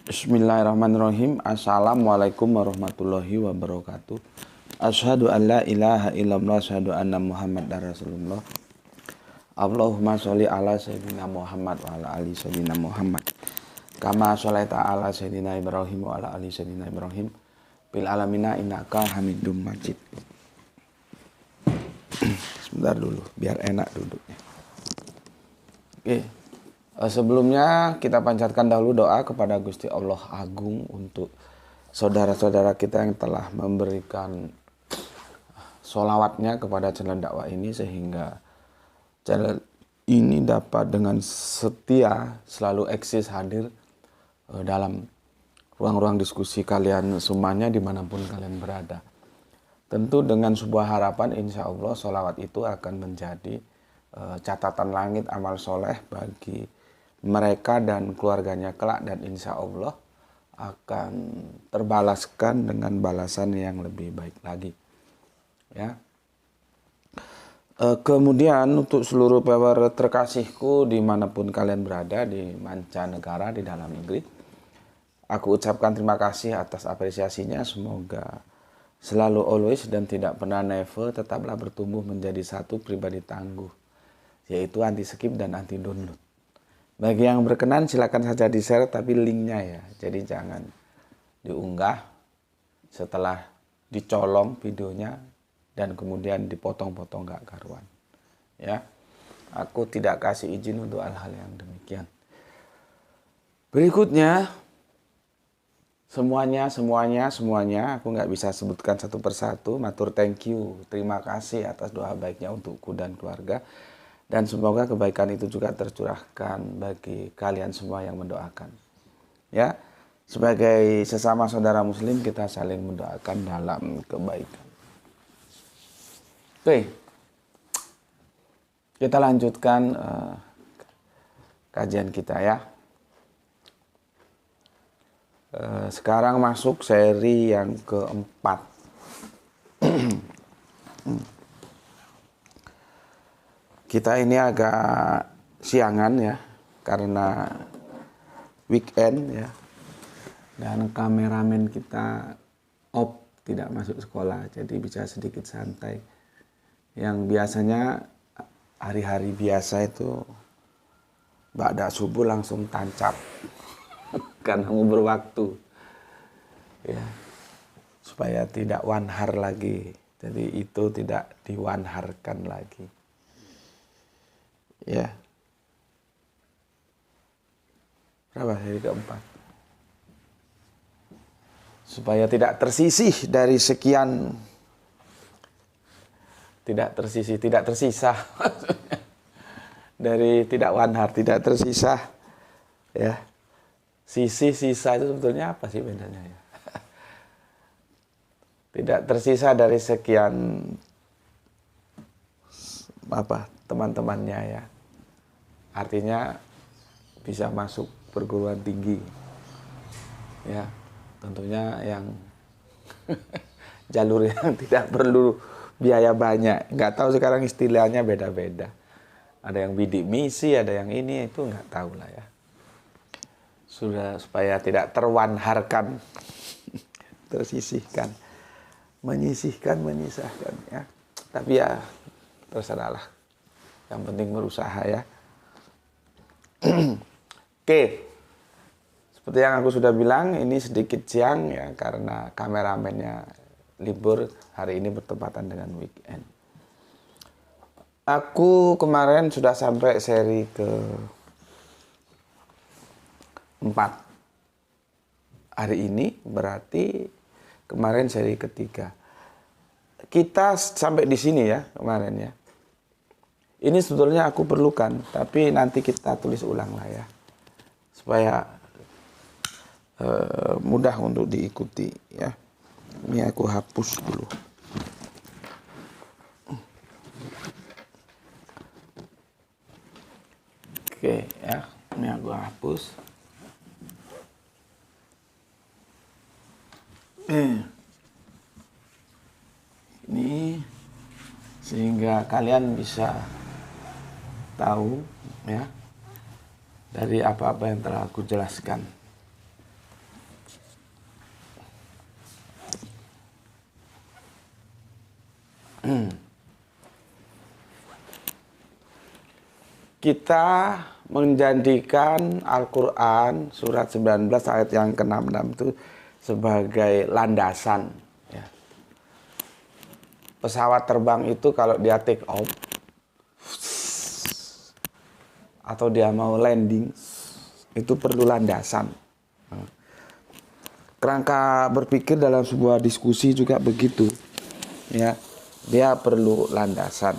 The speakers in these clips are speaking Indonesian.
Bismillahirrahmanirrahim. Assalamualaikum warahmatullahi wabarakatuh. Asyhadu an la ilaha illallah, asyhadu anna Muhammadar Rasulullah. Allahumma sholli ala sayyidina Muhammad wa ala ali sayyidina Muhammad. Kama sholaita ala sayyidina Ibrahim wa ala ali sayyidina Ibrahim bil alamina innaka Hamidum Majid. Sebentar dulu biar enak duduknya. Oke. Sebelumnya kita panjatkan dahulu doa kepada Gusti Allah Agung untuk saudara-saudara kita yang telah memberikan sholawatnya kepada channel dakwah ini, sehingga channel ini dapat dengan setia selalu eksis hadir dalam ruang-ruang diskusi kalian semuanya dimanapun kalian berada. Tentu dengan sebuah harapan, insya Allah sholawat itu akan menjadi catatan langit amal soleh bagi mereka dan keluarganya kelak, dan insya Allah akan terbalaskan dengan balasan yang lebih baik lagi. Ya. Kemudian untuk seluruh pewer terkasihku dimanapun kalian berada, di mancanegara, di dalam negeri, aku ucapkan terima kasih atas apresiasinya. Semoga selalu always dan tidak pernah never tetaplah bertumbuh menjadi satu pribadi tangguh, yaitu anti skip dan anti download. Bagi yang berkenan silakan saja di-share, tapi linknya ya. Jadi jangan diunggah setelah dicolong videonya dan kemudian dipotong-potong gak karuan. Ya. Aku tidak kasih izin untuk hal-hal yang demikian. Berikutnya semuanya aku nggak bisa sebutkan satu persatu. Matur thank you, terima kasih atas doa baiknya untukku dan keluarga. Dan semoga kebaikan itu juga tercurahkan bagi kalian semua yang mendoakan. Ya, sebagai sesama saudara muslim kita saling mendoakan dalam kebaikan. Oke, kita lanjutkan kajian kita ya. Sekarang masuk seri yang keempat. Kita ini agak siangan ya, karena weekend ya, dan kameramen kita off, tidak masuk sekolah, jadi bisa sedikit santai. Yang biasanya hari-hari biasa itu ba'da subuh langsung tancap karena mau berwaktu ya, supaya tidak wanhar lagi. Jadi itu tidak diwanharkan lagi. Ya. Berapa hari keempat? Supaya tidak tersisih dari sekian, tidak tersisa dari tidak wanhar, tidak tersisa ya. Sisa itu sebetulnya apa sih bedanya ya? Tidak tersisa dari sekian apa teman-temannya ya. Artinya bisa masuk perguruan tinggi. Ya, tentunya yang jalur yang tidak perlu biaya banyak. Nggak tahu sekarang istilahnya beda-beda. Ada yang bidik misi, ada yang ini, itu nggak tahu lah ya. Sudah supaya tidak terwanharkan, tersisihkan, menyisihkan ya. Tapi ya terserahlah. Yang penting berusaha ya. Oke, seperti yang aku sudah bilang, ini sedikit siang ya, karena kameramennya libur hari ini bertepatan dengan weekend. Aku kemarin sudah sampai seri ke-4. Hari ini berarti kemarin seri ketiga. Kita sampai di sini ya kemarin ya. Ini sebetulnya aku perlukan, tapi nanti kita tulis ulang lah ya, supaya mudah untuk diikuti ya. Ini aku hapus dulu. Oke ya, ini aku hapus. Ini sehingga kalian bisa tahu ya dari apa-apa yang telah aku jelaskan. Kita menjadikan Al-Quran surat 19 ayat yang ke-66 itu sebagai landasan. Ya. Pesawat terbang itu kalau dia take off atau dia mau landing itu perlu landasan. Kerangka berpikir dalam sebuah diskusi juga begitu. Ya, dia perlu landasan.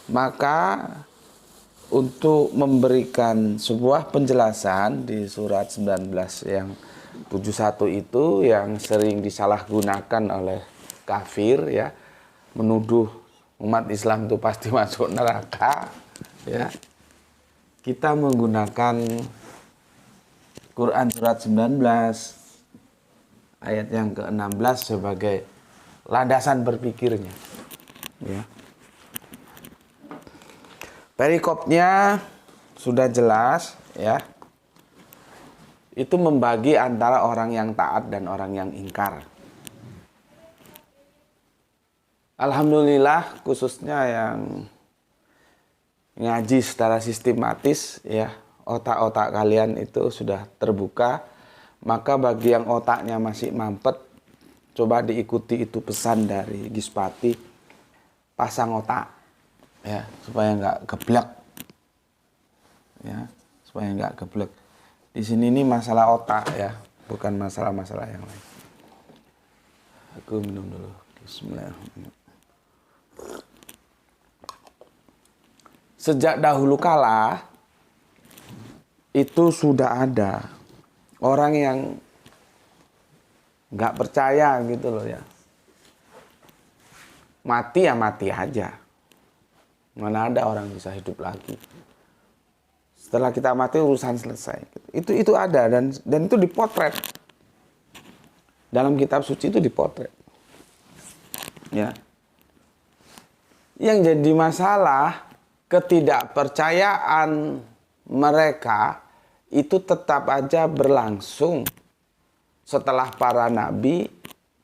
Maka untuk memberikan sebuah penjelasan di surat 19 yang 71 itu yang sering disalahgunakan oleh kafir, ya, menuduh umat Islam itu pasti masuk neraka, ya. Kita menggunakan Quran surat 19 ayat yang ke-16 sebagai landasan berpikirnya, ya. Perikopnya sudah jelas, ya. Itu membagi antara orang yang taat dan orang yang ingkar. Alhamdulillah, khususnya yang ngaji secara sistematis, ya, otak-otak kalian itu sudah terbuka. Maka bagi yang otaknya masih mampet, coba diikuti itu pesan dari Gispati, pasang otak. Ya, supaya nggak geblek, ya, supaya nggak geblek. Di sini ini masalah otak, ya, bukan masalah-masalah yang lain. Aku minum dulu. Bismillahirrahmanirrahim. Sejak dahulu kala itu sudah ada orang yang nggak percaya gitu loh, ya. Mati ya mati aja. Mana ada orang bisa hidup lagi. Setelah kita mati urusan selesai. Itu ada dan itu dipotret. Dalam kitab suci itu dipotret. Ya. Yang jadi masalah ketidakpercayaan mereka itu tetap aja berlangsung setelah para nabi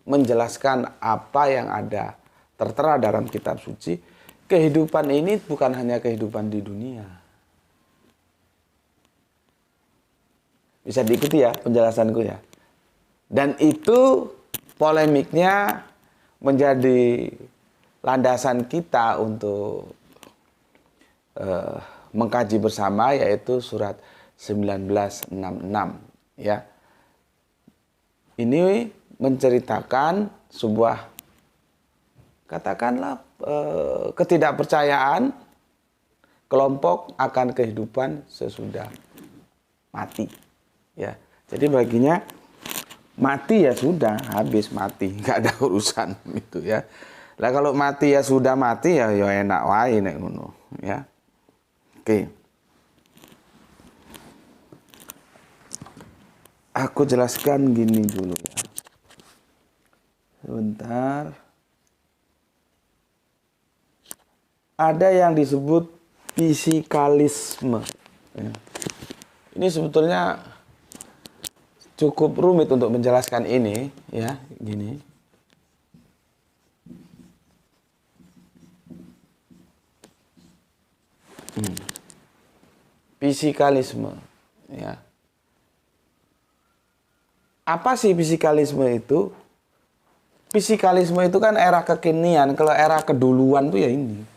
menjelaskan apa yang ada tertera dalam kitab suci. Kehidupan ini bukan hanya kehidupan di dunia. Bisa diikuti ya penjelasanku, ya. Dan itu polemiknya menjadi landasan kita untuk mengkaji bersama, yaitu surat 1966, ya. Ini menceritakan sebuah, katakanlah, ketidakpercayaan kelompok akan kehidupan sesudah mati, ya. Jadi baginya mati ya sudah, habis mati, nggak ada urusan gitu, ya. Lah kalau mati ya sudah mati, ya enak wae nek ngono, ya. Oke. Aku jelaskan gini dulu, ya. Sebentar. Ada yang disebut fisikalisme. Ya. Ini sebetulnya cukup rumit untuk menjelaskan ini, ya, gini. Fisikalisme, ya. Apa sih fisikalisme itu? Fisikalisme itu kan era kekinian, kalau era keduluan tuh ya ini.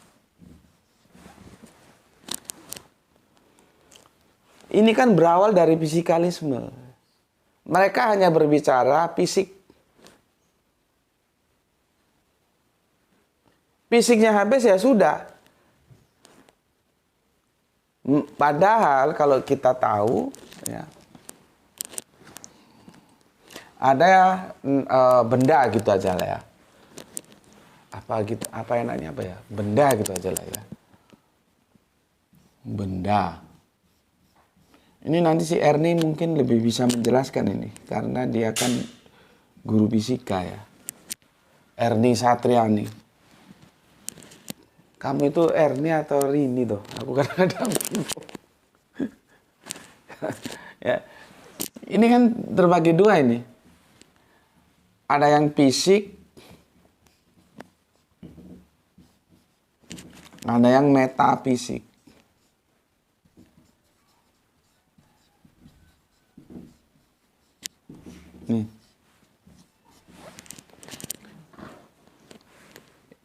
Ini kan berawal dari fisikalisme. Mereka hanya berbicara fisik. Fisiknya habis ya sudah. Padahal kalau kita tahu, ya, ada benda gitu aja lah, ya. Apa gitu? Apa enaknya apa ya? Benda gitu aja lah, ya. Benda. Ini nanti si Erni mungkin lebih bisa menjelaskan ini, karena dia kan guru fisika, ya. Erni Satriani. Kamu itu Erni atau Rini tuh? Aku kadang-kadang bingung. Ya. Ini kan terbagi dua ini. Ada yang fisik, ada yang metafisik. Nih.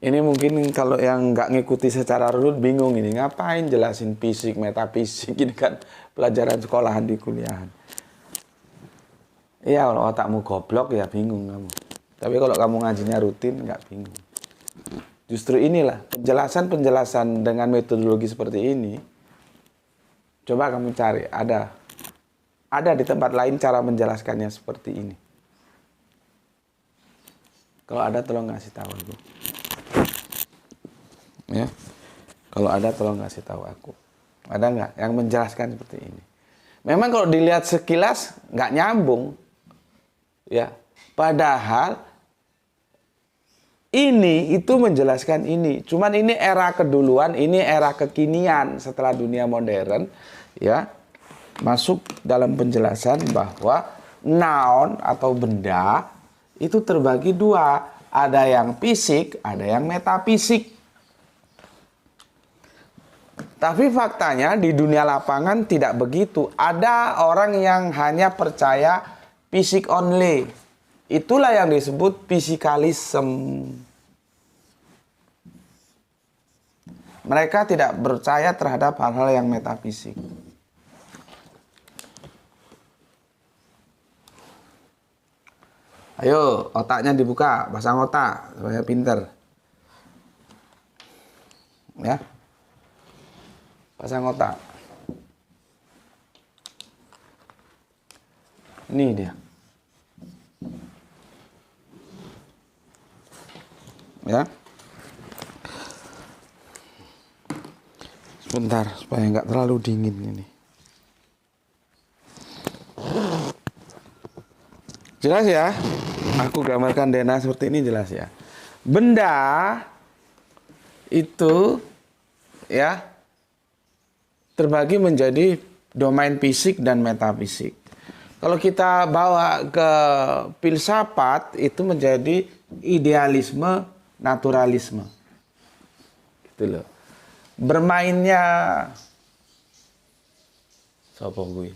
Ini mungkin kalau yang nggak ngikuti secara runut bingung ini, ngapain jelasin fisik, metafisik, ini kan pelajaran sekolahan di kuliahan. Iya, kalau otakmu goblok ya bingung kamu. Tapi kalau kamu ngajinya rutin nggak bingung. Justru inilah penjelasan-penjelasan dengan metodologi seperti ini. Coba kamu cari, ada di tempat lain cara menjelaskannya seperti ini. Kalau ada tolong ngasih tahu aku. Ya, kalau ada tolong kasih tahu aku. Ada nggak yang menjelaskan seperti ini? Memang kalau dilihat sekilas nggak nyambung, ya. Padahal ini itu menjelaskan ini. Cuman ini era keduluan, ini era kekinian setelah dunia modern, ya. Masuk dalam penjelasan bahwa noun atau benda itu terbagi dua, ada yang fisik, ada yang metafisik. Tapi faktanya di dunia lapangan tidak begitu. Ada orang yang hanya percaya fisik only. Itulah yang disebut fisikalisme. Mereka tidak percaya terhadap hal-hal yang metafisik. Ayo, otaknya dibuka, pasang otak supaya pinter. Ya. Pasang otak. Ini dia. Ya. Sebentar supaya nggak terlalu dingin ini. Jelas ya? Aku gambarkan DNA seperti ini jelas ya. Benda itu ya terbagi menjadi domain fisik dan metafisik. Kalau kita bawa ke filsafat itu menjadi idealisme, naturalisme. Gitu loh. Bermainnya sapa gue.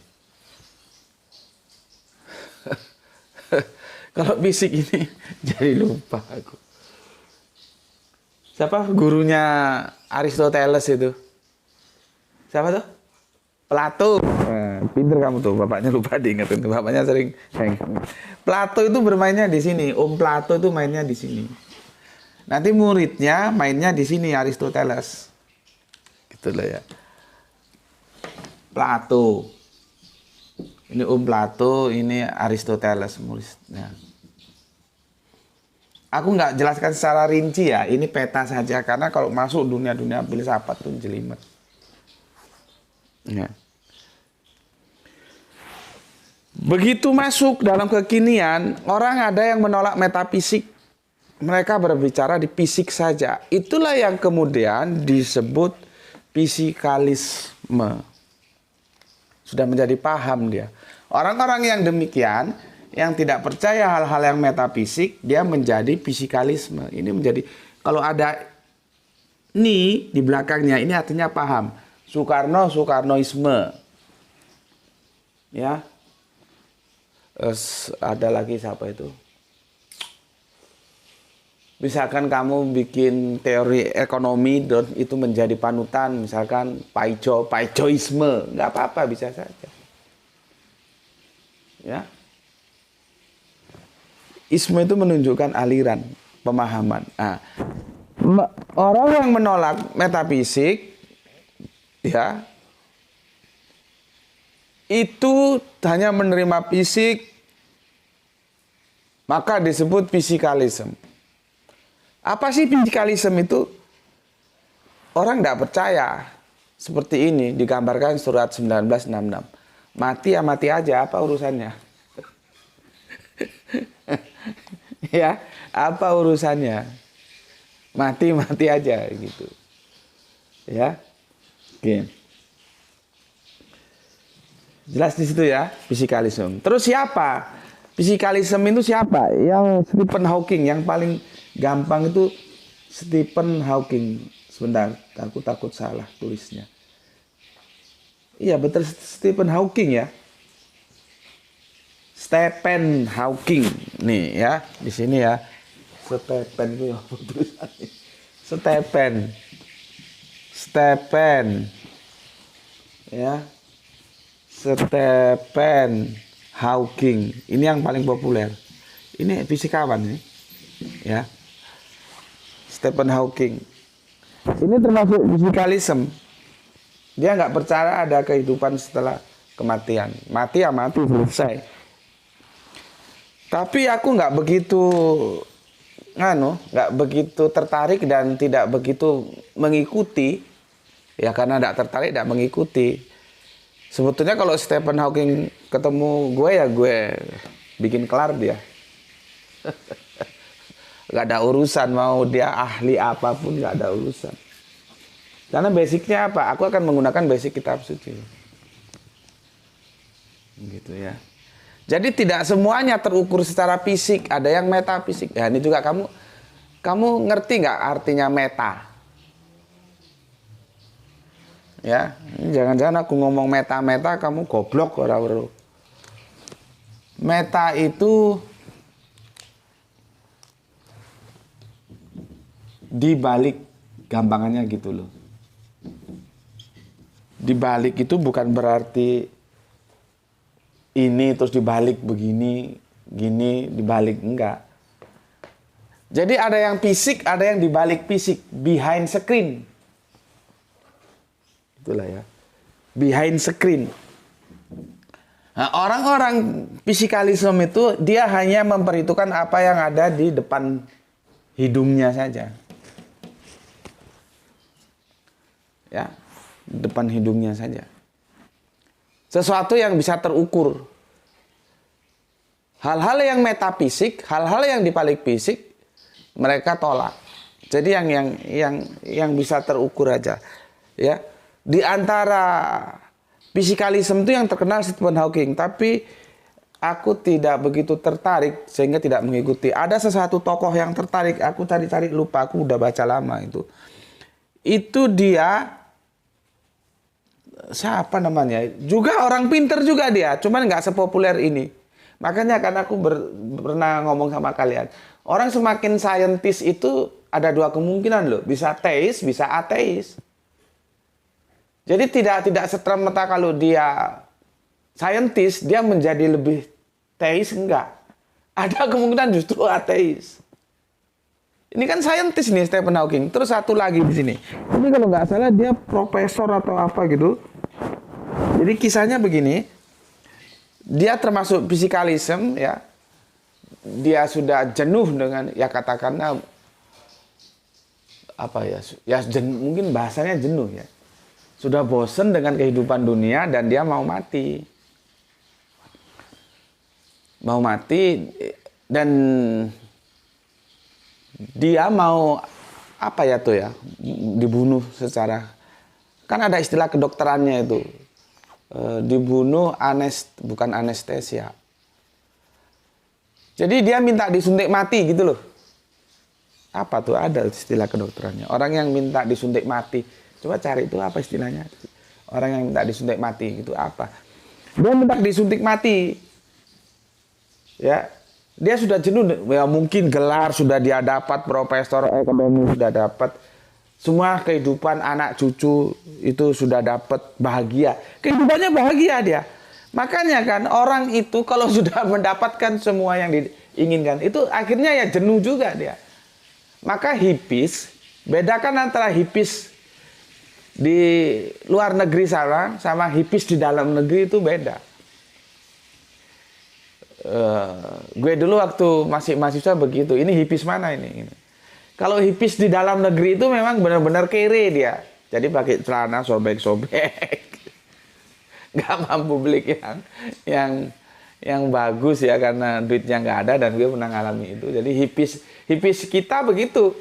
Kalau fisik ini jadi lupa aku. Siapa gurunya Aristoteles itu? Siapa tuh? Plato. Nah, pinter kamu tuh, bapaknya lupa diingetin. Bapaknya sering hang. Plato itu bermainnya di sini. Om Plato itu mainnya di sini. Nanti muridnya mainnya di sini, Aristoteles. Gitu loh ya. Plato. Ini Om Plato, ini Aristoteles muridnya. Aku nggak jelaskan secara rinci ya. Ini peta saja karena kalau masuk dunia-dunia filsafat tuh jelimet. Ya. Begitu masuk dalam kekinian, orang ada yang menolak metafisik. Mereka berbicara di fisik saja. Itulah yang kemudian disebut fisikalisme. Sudah menjadi paham dia. Orang-orang yang demikian, yang tidak percaya hal-hal yang metafisik, dia menjadi fisikalisme. Ini menjadi, kalau ada ni di belakangnya, ini artinya paham. Soekarnoisme, ya, ada lagi siapa itu? Misalkan kamu bikin teori ekonomi dan itu menjadi panutan, misalkan Paicoisme, nggak apa-apa, bisa saja, ya. Isme itu menunjukkan aliran pemahaman. Nah, orang yang menolak metafisik, ya, itu hanya menerima fisik, maka disebut fisikalisme. Apa sih fisikalisme itu? Orang tidak percaya. Seperti ini digambarkan surat 1966. Mati ya mati aja, apa urusannya? Ya, apa urusannya? Mati aja gitu. Ya. Oke. Jelas di situ ya, fisikalisme. Terus siapa? Fisikalisme itu siapa? Yang Stephen Hawking, yang paling gampang itu Stephen Hawking. Sebentar, aku takut salah tulisnya. Iya betul, Stephen Hawking ya. Stephen Hawking nih ya, di sini ya. Stephen itu ya tulisannya. Stephen ya. Stephen Hawking. Ini yang paling populer. Ini fisikawan nih. Ya. Stephen Hawking. Ini termasuk fisikalisme. Dia nggak percaya ada kehidupan setelah kematian. Mati ya mati, selesai. Tapi aku nggak begitu tertarik dan tidak begitu mengikuti. Ya karena nggak tertarik, tidak mengikuti. Sebetulnya kalau Stephen Hawking ketemu gue ya gue bikin kelar dia. Gak ada urusan mau dia ahli apapun, gak ada urusan. Karena basicnya apa? Aku akan menggunakan basic kitab suci. Gitu ya. Jadi tidak semuanya terukur secara fisik, ada yang metafisik. Ya ini juga kamu ngerti nggak artinya meta? Ya, jangan-jangan aku ngomong meta-meta kamu goblok orang-orang. Meta itu dibalik, gampangannya gitu loh. Dibalik itu bukan berarti ini terus dibalik begini, gini dibalik, enggak. Jadi ada yang fisik, ada yang dibalik fisik, behind screen. Itulah ya, behind screen. Nah, orang-orang fisikalisme itu dia hanya memperhitungkan apa yang ada di depan hidungnya saja. Ya, depan hidungnya saja. Sesuatu yang bisa terukur. Hal-hal yang metafisik, hal-hal yang dibalik fisik, mereka tolak. Jadi yang bisa terukur aja. Ya, di antara fisikalisme itu yang terkenal Stephen Hawking, tapi aku tidak begitu tertarik sehingga tidak mengikuti. Ada sesuatu tokoh yang tertarik, aku cari-cari lupa, aku udah baca lama itu. Itu dia siapa namanya? Juga orang pinter juga dia, cuman nggak sepopuler ini. Makanya kan aku pernah ngomong sama kalian, orang semakin saintis itu ada dua kemungkinan loh, bisa teis, bisa ateis. Jadi tidak serta-merta kalau dia saintis dia menjadi lebih teis, enggak. Ada kemungkinan justru ateis. Ini kan saintis nih Stephen Hawking. Terus satu lagi di sini. Ini kalau nggak salah dia profesor atau apa gitu. Jadi kisahnya begini. Dia termasuk fisikalisme ya. Dia sudah jenuh dengan ya katakanlah apa ya? Mungkin bahasanya jenuh ya. Sudah bosan dengan kehidupan dunia dan dia mau mati. Mau mati dan dia mau apa ya tuh ya, dibunuh secara, kan ada istilah kedokterannya itu, dibunuh bukan anestesia. Jadi dia minta disuntik mati gitu loh. Apa tuh, ada istilah kedokterannya. Orang yang minta disuntik mati, coba cari itu apa istilahnya. Orang yang minta disuntik mati itu apa? Dia minta disuntik mati. Ya, dia sudah jenuh, ya mungkin gelar sudah dia dapat, profesor ekonomi sudah dapat, semua kehidupan anak cucu itu sudah dapat, bahagia. Kehidupannya bahagia dia. Makanya kan orang itu kalau sudah mendapatkan semua yang diinginkan, itu akhirnya ya jenuh juga dia. Maka hippies, bedakan antara hippies di luar negeri sama hippies di dalam negeri itu beda. Gue dulu waktu masih mahasiswa begitu. Ini hippies mana ini? Kalau hippies di dalam negeri itu memang benar-benar kere dia. Jadi pakai celana sobek-sobek, nggak mampu beli yang bagus ya karena duitnya nggak ada, dan gue pernah ngalami itu. Jadi hippies kita begitu.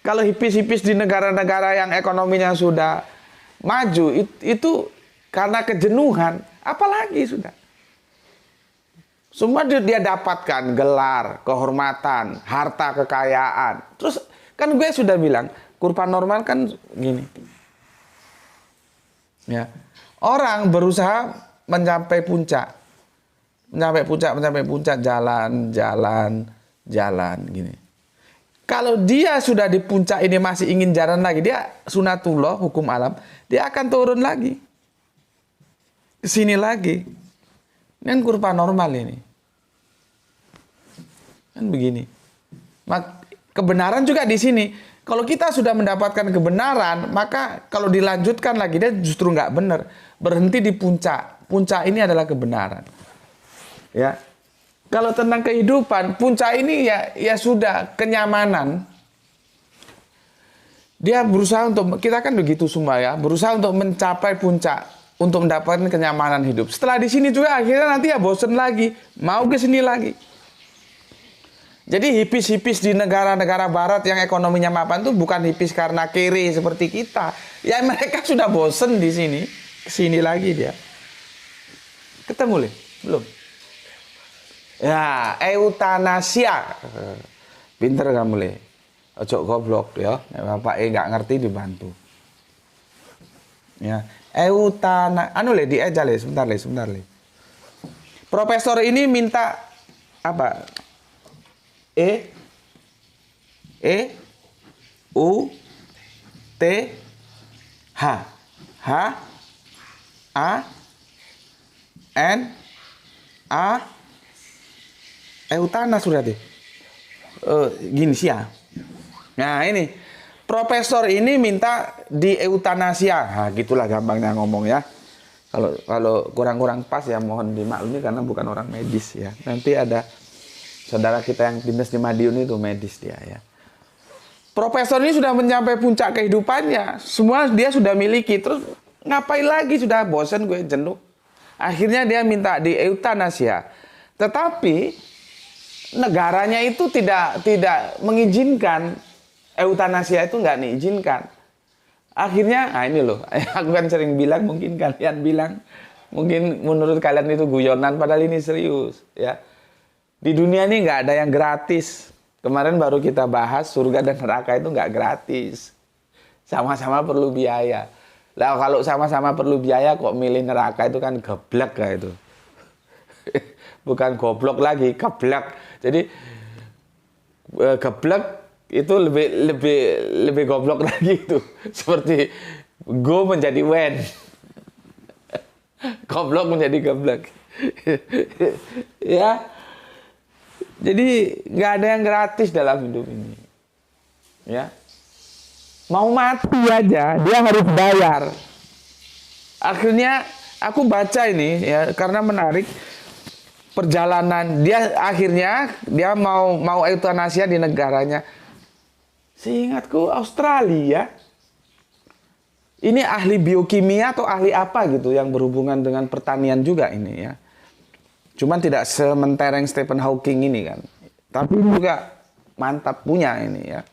Kalau hippies di negara-negara yang ekonominya sudah maju itu karena kejenuhan, apalagi sudah. Semua dia dapatkan, gelar, kehormatan, harta kekayaan. Terus kan gue sudah bilang, Kurva normal kan gini. Ya. Orang berusaha mencapai puncak. Mencapai puncak, jalan gini. Kalau dia sudah di puncak ini masih ingin jalan lagi, dia sunatullah, hukum alam, dia akan turun lagi. Ke sini lagi. Ini kan kurva normal ini. Kan begini. Kebenaran juga di sini. Kalau kita sudah mendapatkan kebenaran, maka kalau dilanjutkan lagi dia justru nggak benar. Berhenti di puncak. Puncak ini adalah kebenaran. Ya. Kalau tentang kehidupan, puncak ini ya sudah kenyamanan. Dia berusaha untuk, kita kan begitu semua ya, berusaha untuk mencapai puncak, untuk mendapatkan kenyamanan hidup. Setelah di sini juga akhirnya nanti ya bosen lagi, mau ke sini lagi. Jadi hipis-hipis di negara-negara barat yang ekonominya mapan itu bukan hipis karena kere seperti kita. Ya mereka sudah bosen di sini, ke sini lagi dia. Ketemu Le? Belum? Ya, eutanasia. Pinter kamu Le. Ojo goblok ya. Bapak nggak ngerti dibantu. Ya, Le dieja Le, sebentar Le. Profesor ini minta apa? U T H A N A Eutanas sudah deh. Gini sih ya. Nah ini profesor ini minta di eutanasia. Nah, gitulah gampangnya ngomong ya. Kalau kurang-kurang pas ya mohon dimaklumi karena bukan orang medis ya. Nanti ada saudara kita yang dinas di Madiun itu medis dia ya. Profesor ini sudah mencapai puncak kehidupannya. Semua dia sudah miliki. Terus ngapain lagi? Sudah bosan gue, jenuh. Akhirnya dia minta di eutanasia. Tetapi negaranya itu tidak mengizinkan. Eutanasia itu nggak diizinkan. Akhirnya, nah ini loh, aku kan sering bilang, mungkin kalian bilang, mungkin menurut kalian itu guyonan, padahal ini serius. Ya, di dunia ini nggak ada yang gratis. Kemarin baru kita bahas surga dan neraka itu nggak gratis. Sama-sama perlu biaya. Lah kalau sama-sama perlu biaya kok milih neraka itu kan geblek kayak itu. Bukan goblok lagi, geblek. Jadi geblek itu lebih goblok lagi itu. Seperti go menjadi wen. Goblok menjadi geblek. Ya. Jadi nggak ada yang gratis dalam hidup ini. Ya. Mau mati aja dia harus bayar. Akhirnya aku baca ini ya karena menarik. Perjalanan dia akhirnya dia mau eutanasia di negaranya. Seingatku Australia. Ini ahli biokimia atau ahli apa gitu yang berhubungan dengan pertanian juga ini ya. Cuman tidak sementereng Stephen Hawking ini kan. Tapi juga mantap punya ini ya.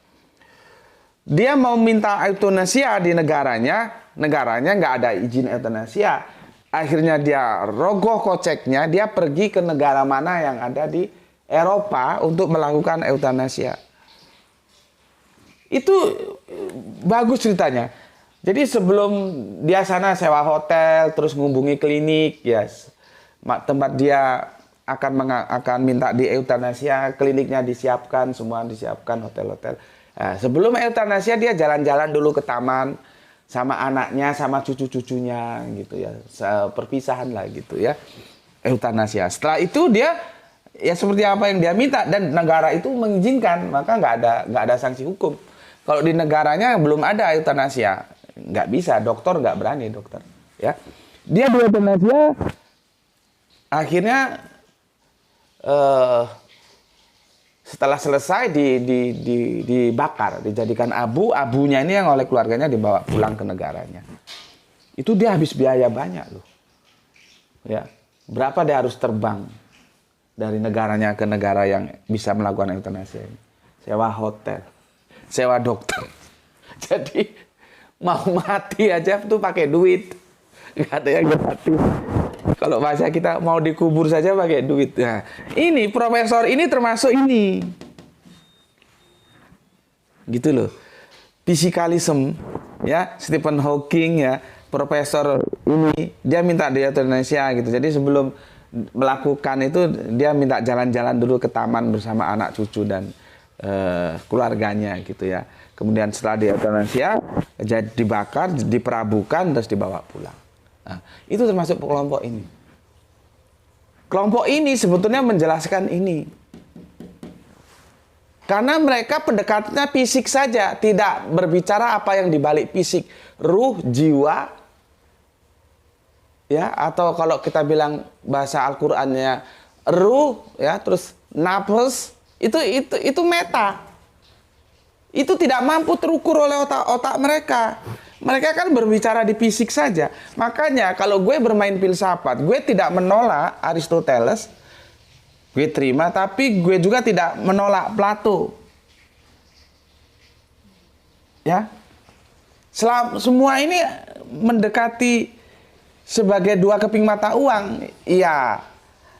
Dia mau minta eutanasia di negaranya nggak ada izin eutanasia. Akhirnya dia rogoh koceknya, dia pergi ke negara mana yang ada di Eropa untuk melakukan eutanasia. Itu bagus ceritanya. Jadi sebelum dia sana sewa hotel, terus menghubungi klinik, ya tempat dia akan minta di eutanasia, kliniknya disiapkan, semua disiapkan, hotel-hotel. Nah, sebelum eutanasia dia jalan-jalan dulu ke taman, sama anaknya, sama cucu-cucunya gitu ya, perpisahan lah gitu ya, eutanasia. Setelah itu dia ya seperti apa yang dia minta dan negara itu mengizinkan, maka nggak ada sanksi hukum. Kalau di negaranya belum ada eutanasia, nggak bisa, dokter nggak berani dokter, ya. Dia di eutanasia, akhirnya setelah selesai dibakar, dijadikan abunya ini yang oleh keluarganya dibawa pulang ke negaranya. Itu dia habis biaya banyak loh. Ya, berapa dia harus terbang dari negaranya ke negara yang bisa melakukan eutanasia ini? Sewa hotel, sewa dokter. Jadi mau mati aja tuh pakai duit. Nggak ada yang gratis. Kalau bahasa kita mau dikubur saja pakai duit. Nah, ini profesor ini termasuk ini. Gitu loh. fisikalisme, ya, Stephen Hawking, ya, profesor ini, dia minta di Indonesia gitu. Jadi sebelum melakukan itu, dia minta jalan-jalan dulu ke taman bersama anak cucu dan keluarganya gitu ya. Kemudian setelah di Indonesia, dibakar, diperabukan, terus dibawa pulang. Nah, itu termasuk kelompok ini. Kelompok ini sebetulnya menjelaskan ini. Karena mereka pendekatannya fisik saja, tidak berbicara apa yang dibalik fisik, ruh, jiwa, ya, atau kalau kita bilang bahasa Al-Qur'annya ruh, ya, terus nafas, itu meta. Itu tidak mampu terukur oleh otak mereka. Mereka kan berbicara di fisik saja. Makanya kalau gue bermain filsafat, gue tidak menolak Aristoteles, gue terima, tapi gue juga tidak menolak Plato. Ya, semua ini mendekati sebagai dua keping mata uang. Ya,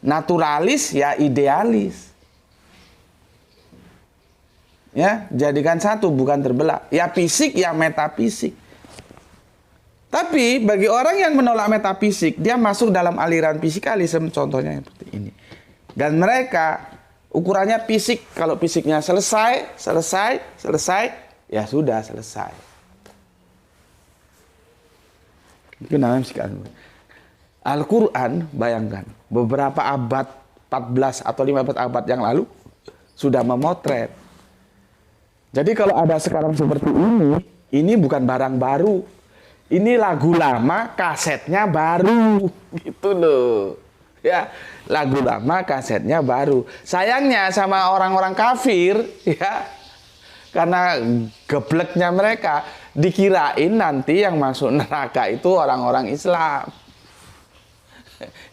naturalis, ya idealis. Ya, jadikan satu, bukan terbelah. Ya fisik, ya metafisik. Tapi bagi orang yang menolak metafisik, dia masuk dalam aliran fisikalisme, contohnya seperti ini. Dan mereka ukurannya fisik. Kalau fisiknya selesai, ya sudah selesai. Itu namanya fisikalisme. Al-Quran, bayangkan, beberapa abad 14 atau 15 abad yang lalu sudah memotret. Jadi kalau ada sekarang seperti ini bukan barang baru. Ini lagu lama, kasetnya baru. Gitu loh. Ya, lagu lama, kasetnya baru. Sayangnya sama orang-orang kafir, ya, karena gebleknya mereka, dikirain nanti yang masuk neraka itu orang-orang Islam.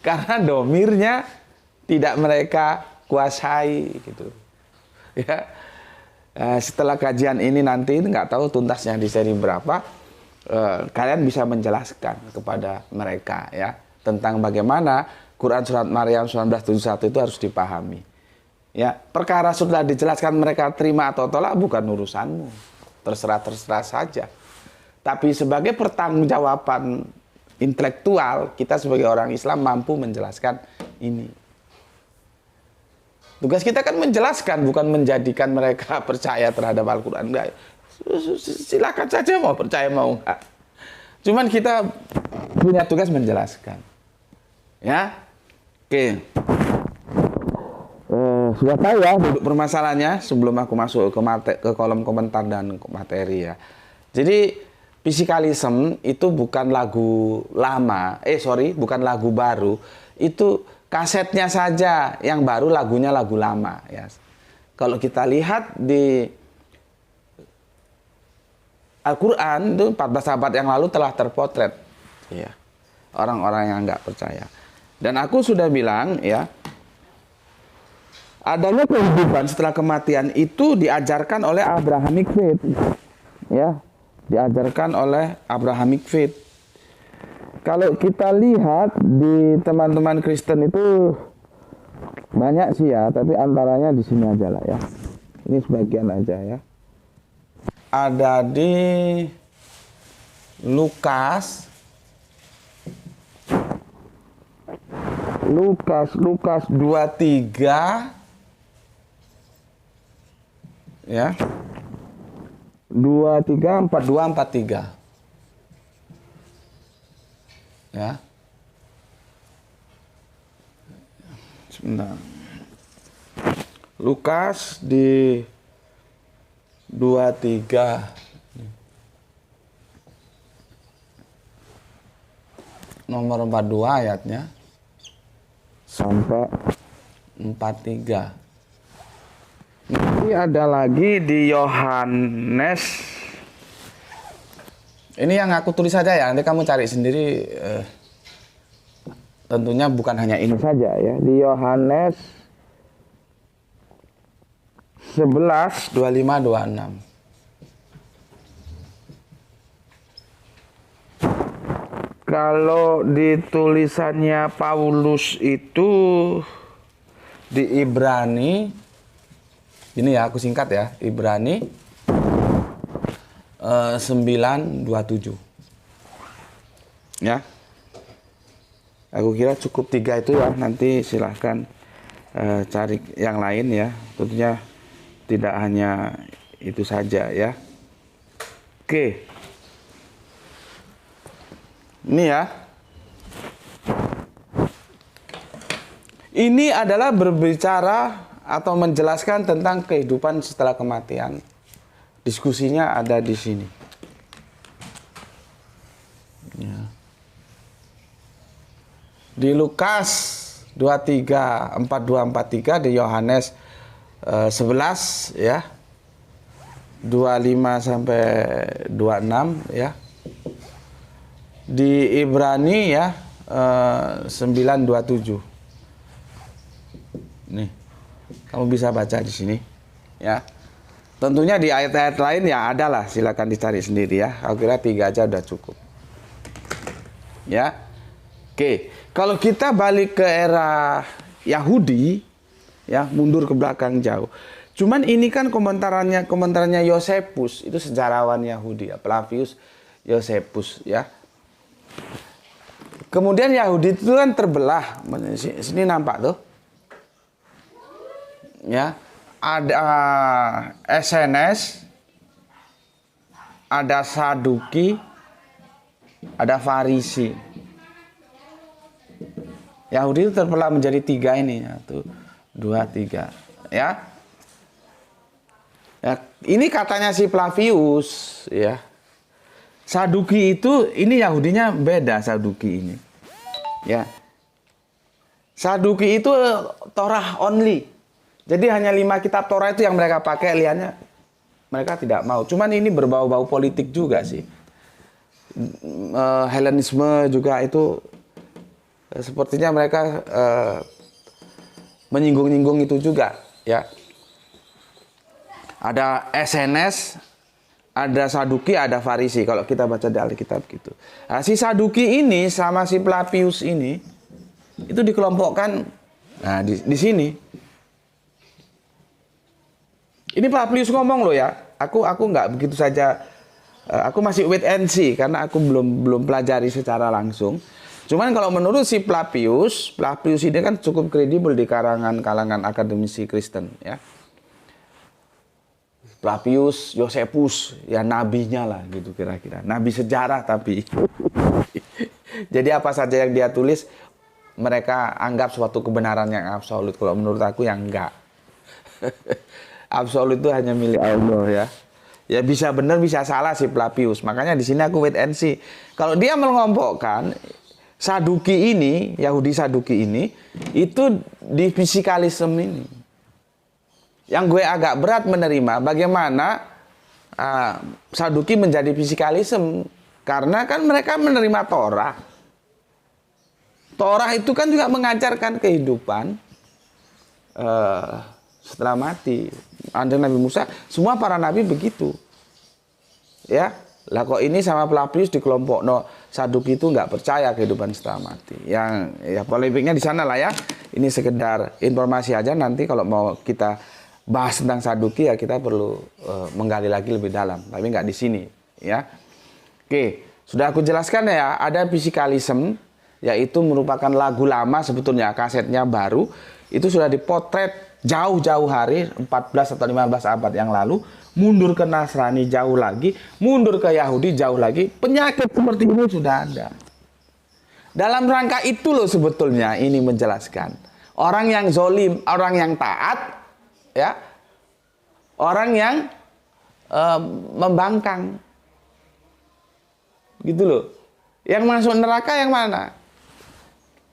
Karena domirnya tidak mereka kuasai, gitu. Ya. Setelah kajian ini nanti, nggak tahu tuntasnya di seri berapa, kalian bisa menjelaskan kepada mereka, ya, tentang bagaimana Quran surat Maryam 1971 itu harus dipahami. Ya, perkara sudah dijelaskan, mereka terima atau tolak bukan urusanmu, terserah saja. Tapi sebagai pertanggungjawaban intelektual, kita sebagai orang Islam mampu menjelaskan ini. Tugas kita kan menjelaskan, bukan menjadikan mereka percaya terhadap Al-Quran. Enggak. Silakan saja mau percaya mau enggak. Cuman kita punya tugas menjelaskan. Ya. Oke. Sudah tahu ya duduk permasalahannya sebelum aku masuk ke kolom komentar dan materi ya. Jadi fisikalisme itu bukan lagu lama. Bukan lagu baru. Itu kasetnya saja yang baru, lagunya lagu lama, ya. Kalau kita lihat di Al-Quran itu 14 abad yang lalu telah terpotret, ya, orang-orang yang nggak percaya. Dan aku sudah bilang, ya, adanya kehidupan setelah kematian itu diajarkan oleh Abrahamic faith, ya, diajarkan oleh Abrahamic faith. Kalau kita lihat di teman-teman Kristen itu banyak sih ya, tapi antaranya di sini aja lah ya. Ini sebagian aja ya. Ada di Lukas 23 ya. 23 42 43. Ya. Sebentar. Lukas di 23 nomor 42 ayatnya sampai 43. Nanti ada lagi di Yohanes. Ini yang aku tulis saja ya, nanti kamu cari sendiri. Tentunya bukan hanya ini saja ya. Di Yohanes 11, 25, 26. Kalau di tulisannya Paulus itu di Ibrani, ini ya aku singkat ya, Ibrani 927. Ya. Aku kira cukup 3 itu ya. Nanti silahkan cari yang lain ya. Tentunya tidak hanya itu saja ya. Oke. Ini ya. Ini adalah berbicara atau menjelaskan tentang kehidupan setelah kematian. Diskusinya ada di sini. Ya. Di Lukas 23, 42, 43, di Yohanes 11 ya. 25 sampai 26 ya. Di Ibrani ya 927. Nih, kamu bisa baca di sini, ya. Tentunya di ayat-ayat lain ya ada lah, silakan dicari sendiri ya. Aku kira 3 aja udah cukup. Ya, oke. Kalau kita balik ke era Yahudi, ya mundur ke belakang jauh. Cuman ini kan komentarnya Yosepus, itu sejarawan Yahudi, ya, Flavius Yosepus, ya. Kemudian Yahudi itu kan terbelah, sini nampak tuh. Ya, ada SNS, ada Saduki, ada Farisi. Yahudi itu terbelah menjadi 3 ini, 1, 2, 3. Ya, ya ini katanya si Flavius, ya. Saduki itu, ini Yahudinya beda Saduki ini. Ya, Saduki itu Torah only. Jadi hanya 5 kitab Torah itu yang mereka pakai, liannya mereka tidak mau. Cuman ini berbau-bau politik juga sih. Helenisme juga itu sepertinya mereka menyinggung-nyinggung itu juga, ya. Ada SNS, ada Saduki, ada Farisi. Kalau kita baca di Alkitab gitu. Nah, si Saduki ini sama si Flavius ini itu dikelompokkan. Nah, di sini. Ini Flavius ngomong loh ya. Aku nggak begitu saja. Aku masih wait and see karena aku belum pelajari secara langsung. Cuman kalau menurut si Flavius ini kan cukup kredibel di kalangan akademisi Kristen, ya. Flavius Yosepus, ya nabinya lah gitu kira-kira. Nabi sejarah tapi. Jadi apa saja yang dia tulis mereka anggap suatu kebenaran yang absolut. Kalau menurut aku yang enggak. Absolut itu hanya milik Allah, ya. Ya bisa benar bisa salah si Flavius. Makanya di sini aku wait and see. Kalau dia mengelompokkan Saduki ini, Yahudi Saduki ini, itu di fisikalisme ini. Yang gue agak berat menerima bagaimana Saduki menjadi fisikalisme. Karena kan mereka menerima Torah. Torah itu kan juga mengajarkan kehidupan setelah mati. Ada Nabi Musa, semua para nabi begitu. Ya, lah kok ini sama Flavius di kelompok Saduki itu nggak percaya kehidupan setelah mati. Yang ya polemiknya di sana lah ya. Ini sekedar informasi aja, nanti kalau mau kita bahas tentang Saduki ya kita perlu menggali lagi lebih dalam, tapi nggak di sini, ya. Oke, sudah aku jelaskan ya, ada fisikalisme, yaitu merupakan lagu lama sebetulnya, kasetnya baru, itu sudah dipotret jauh-jauh hari, 14 atau 15 abad yang lalu, mundur ke Nasrani jauh lagi, mundur ke Yahudi jauh lagi, penyakit seperti ini sudah ada. Dalam rangka itu loh sebetulnya ini menjelaskan. Orang yang zolim, orang yang taat, ya, orang yang membangkang. Gitu loh. Yang masuk neraka yang mana?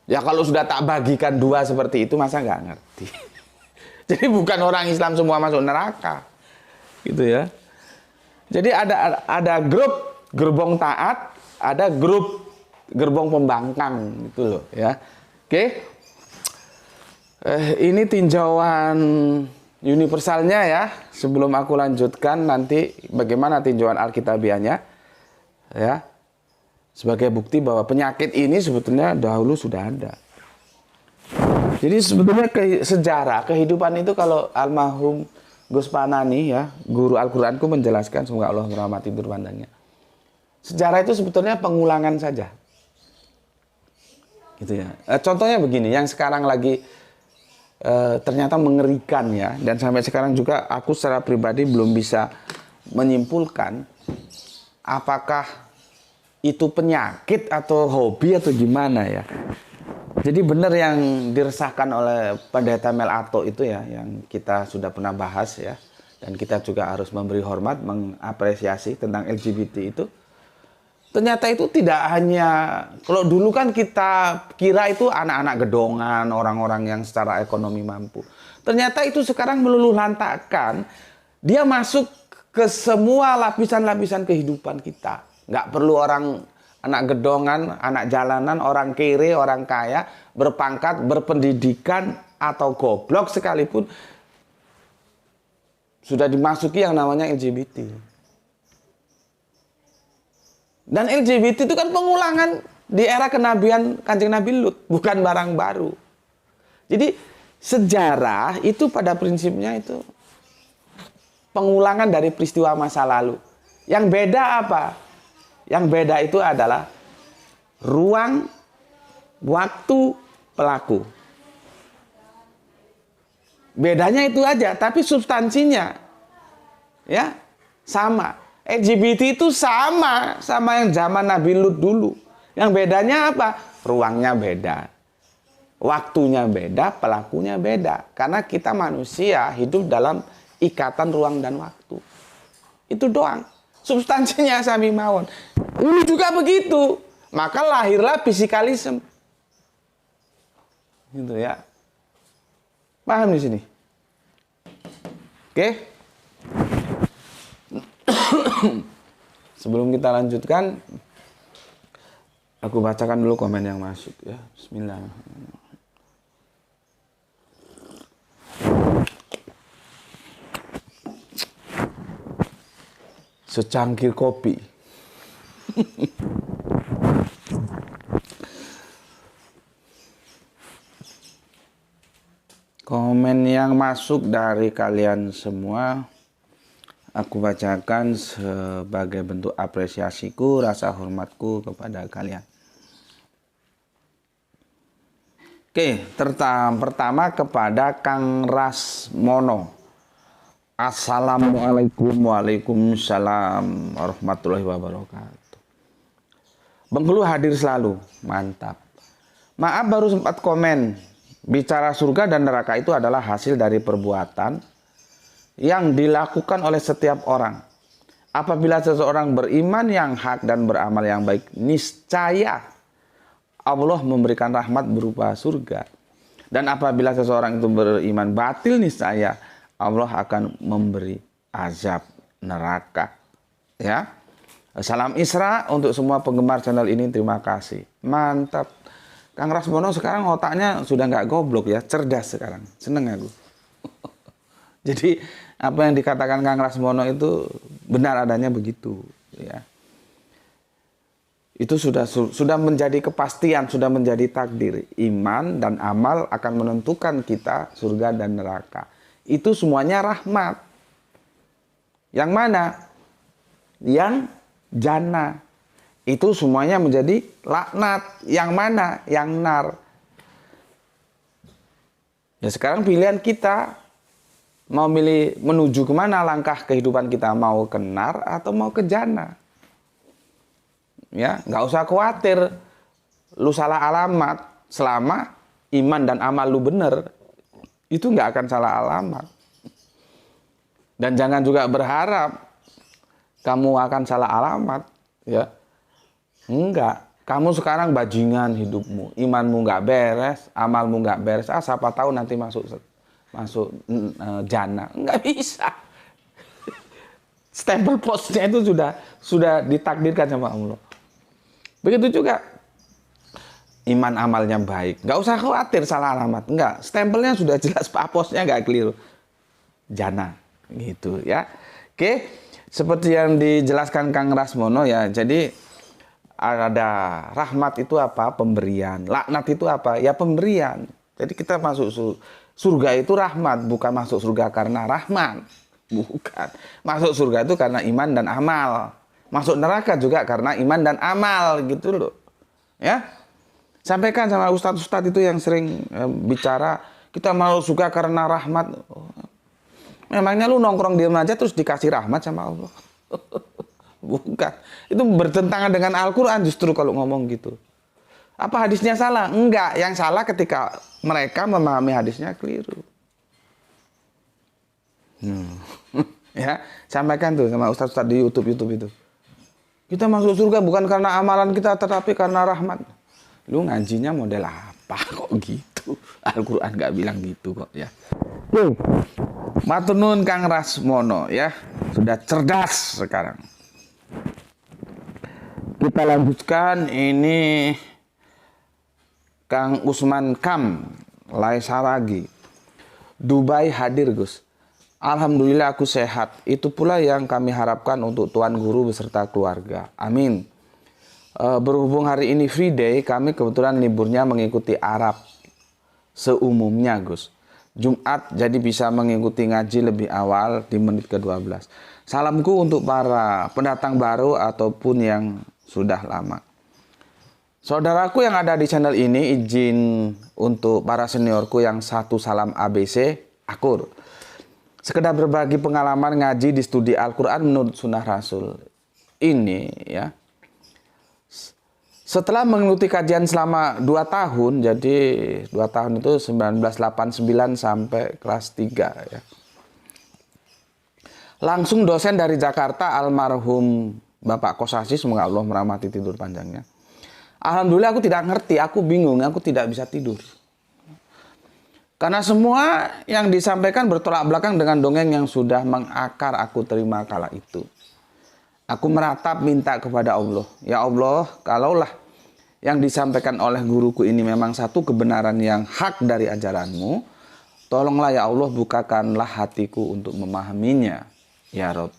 Ya kalau sudah tak bagikan 2 seperti itu, masa nggak ngerti. Jadi bukan orang Islam semua masuk neraka, gitu ya. Jadi ada grup gerbong taat, ada grup gerbong pembangkang, gitu loh, ya. Oke, ini tinjauan universalnya ya. Sebelum aku lanjutkan nanti bagaimana tinjauan Alkitabiahnya, ya. Sebagai bukti bahwa penyakit ini sebetulnya dahulu sudah ada. Jadi sebetulnya sejarah kehidupan itu kalau almarhum Gus Panani ya, guru Al-Qur'anku menjelaskan, semoga Allah merahmati sudut pandangnya. Sejarah itu sebetulnya pengulangan saja. Gitu ya. Contohnya begini, yang sekarang lagi ternyata mengerikan ya, dan sampai sekarang juga aku secara pribadi belum bisa menyimpulkan apakah itu penyakit atau hobi atau gimana ya. Jadi benar yang diresahkan oleh Pendeta Mel Ato itu ya, yang kita sudah pernah bahas ya, dan kita juga harus memberi hormat, mengapresiasi tentang LGBT itu. Ternyata itu tidak hanya, kalau dulu kan kita kira itu anak-anak gedongan, orang-orang yang secara ekonomi mampu. Ternyata itu sekarang meluluh lantakkan, dia masuk ke semua lapisan-lapisan kehidupan kita. Nggak perlu orang anak gedongan, anak jalanan, orang kere, orang kaya, berpangkat, berpendidikan, atau goblok sekalipun, sudah dimasuki yang namanya LGBT. Dan LGBT itu kan pengulangan di era kenabian Kanjeng Nabi Lut, bukan barang baru. Jadi sejarah itu pada prinsipnya itu pengulangan dari peristiwa masa lalu. Yang beda apa? Yang beda itu adalah ruang, waktu, pelaku. Bedanya itu aja, tapi substansinya ya sama. LGBT itu sama yang zaman Nabi Lut dulu. Yang bedanya apa? Ruangnya beda. Waktunya beda, pelakunya beda. Karena kita manusia hidup dalam ikatan ruang dan waktu. Itu doang. Substansinya sami mawon. Ini juga begitu. Maka lahirlah fisikalisme. Gitu ya. Paham di sini? Oke? Sebelum kita lanjutkan, aku bacakan dulu komen yang masuk ya. Bismillahirrahmanirrahim. Secangkir kopi. Komen yang masuk dari kalian semua aku bacakan sebagai bentuk apresiasiku, rasa hormatku kepada kalian. Oke, pertama kepada Kang Rasmono. Assalamualaikum, waalaikumsalam warahmatullahi wabarakatuh. Bengkulu hadir selalu, mantap. Maaf baru sempat komen. Bicara surga dan neraka itu adalah hasil dari perbuatan yang dilakukan oleh setiap orang. Apabila seseorang beriman yang hak dan beramal yang baik, niscaya Allah memberikan rahmat berupa surga. Dan apabila seseorang itu beriman batil, niscaya Allah akan memberi azab neraka. Ya. Salam Isra untuk semua penggemar channel ini, terima kasih. Mantap. Kang Rasmono sekarang otaknya sudah nggak goblok ya, cerdas sekarang. Seneng aku. Jadi apa yang dikatakan Kang Rasmono itu benar adanya begitu, ya. Itu sudah menjadi kepastian, sudah menjadi takdir. Iman dan amal akan menentukan kita surga dan neraka. Itu semuanya rahmat. Yang mana? Yang jannah. Itu semuanya menjadi laknat. Yang mana? Yang nar. Ya sekarang pilihan kita. Mau milih menuju kemana langkah kehidupan kita, mau ke nar atau mau ke jannah. Ya, nggak usah khawatir lu salah alamat, selama iman dan amal lu bener, itu nggak akan salah alamat. Dan jangan juga berharap kamu akan salah alamat, ya. Enggak, kamu sekarang bajingan hidupmu, imanmu nggak beres, amalmu nggak beres, siapa tahu nanti masuk jannah. Nggak bisa. Stempel posnya itu sudah ditakdirkan sama Allah. Begitu juga iman amalnya baik, nggak usah khawatir salah alamat, nggak, stempelnya sudah jelas, posnya nggak keliru, jannah gitu ya. Oke, seperti yang dijelaskan Kang Rasmono ya, jadi ada rahmat itu apa? Pemberian. Laknat itu apa? Ya pemberian. Jadi kita masuk surga itu rahmat, bukan masuk surga karena rahmat. Bukan. Masuk surga itu karena iman dan amal. Masuk neraka juga karena iman dan amal gitu loh. Ya. Sampaikan sama ustadz-ustadz itu yang sering bicara, kita mau surga karena rahmat. Memangnya lu nongkrong diam aja terus dikasih rahmat sama Allah? Bukan. Itu bertentangan dengan Al-Quran justru kalau ngomong gitu. Apa hadisnya salah? Enggak. Yang salah ketika mereka memahami hadisnya keliru. Ya, sampaikan tuh sama ustaz-ustaz di YouTube itu. Kita masuk surga bukan karena amalan kita, tetapi karena rahmat. Lu ngajinya model apa kok gitu? Al-Quran nggak bilang gitu kok ya. Matur nuwun Kang Rasmono ya, sudah cerdas sekarang. Kita lanjutkan ini Kang Usman Kam Laisaragi. Dubai hadir Gus. Alhamdulillah aku sehat. Itu pula yang kami harapkan untuk Tuan Guru beserta keluarga. Amin. Berhubung hari ini free day, kami kebetulan liburnya mengikuti Arab seumumnya Gus. Jumat jadi bisa mengikuti ngaji lebih awal di menit ke-12. Salamku untuk para pendatang baru ataupun yang sudah lama. Saudaraku yang ada di channel ini, izin untuk para seniorku yang satu salam ABC, akur. Sekedar berbagi pengalaman ngaji di studi Al-Quran menurut Sunnah Rasul. Ini ya. Setelah mengikuti kajian selama 2 tahun, jadi 2 tahun itu 1989 sampai kelas 3 ya. Langsung dosen dari Jakarta, almarhum Bapak Kosasi, semoga Allah merahmati tidur panjangnya. Alhamdulillah aku tidak ngerti, aku bingung, aku tidak bisa tidur. Karena semua yang disampaikan bertolak belakang dengan dongeng yang sudah mengakar aku terima kala itu. Aku meratap minta kepada Allah, ya Allah, kalaulah yang disampaikan oleh guruku ini memang satu kebenaran yang hak dari ajaranmu, tolonglah ya Allah bukakanlah hatiku untuk memahaminya, ya Rob.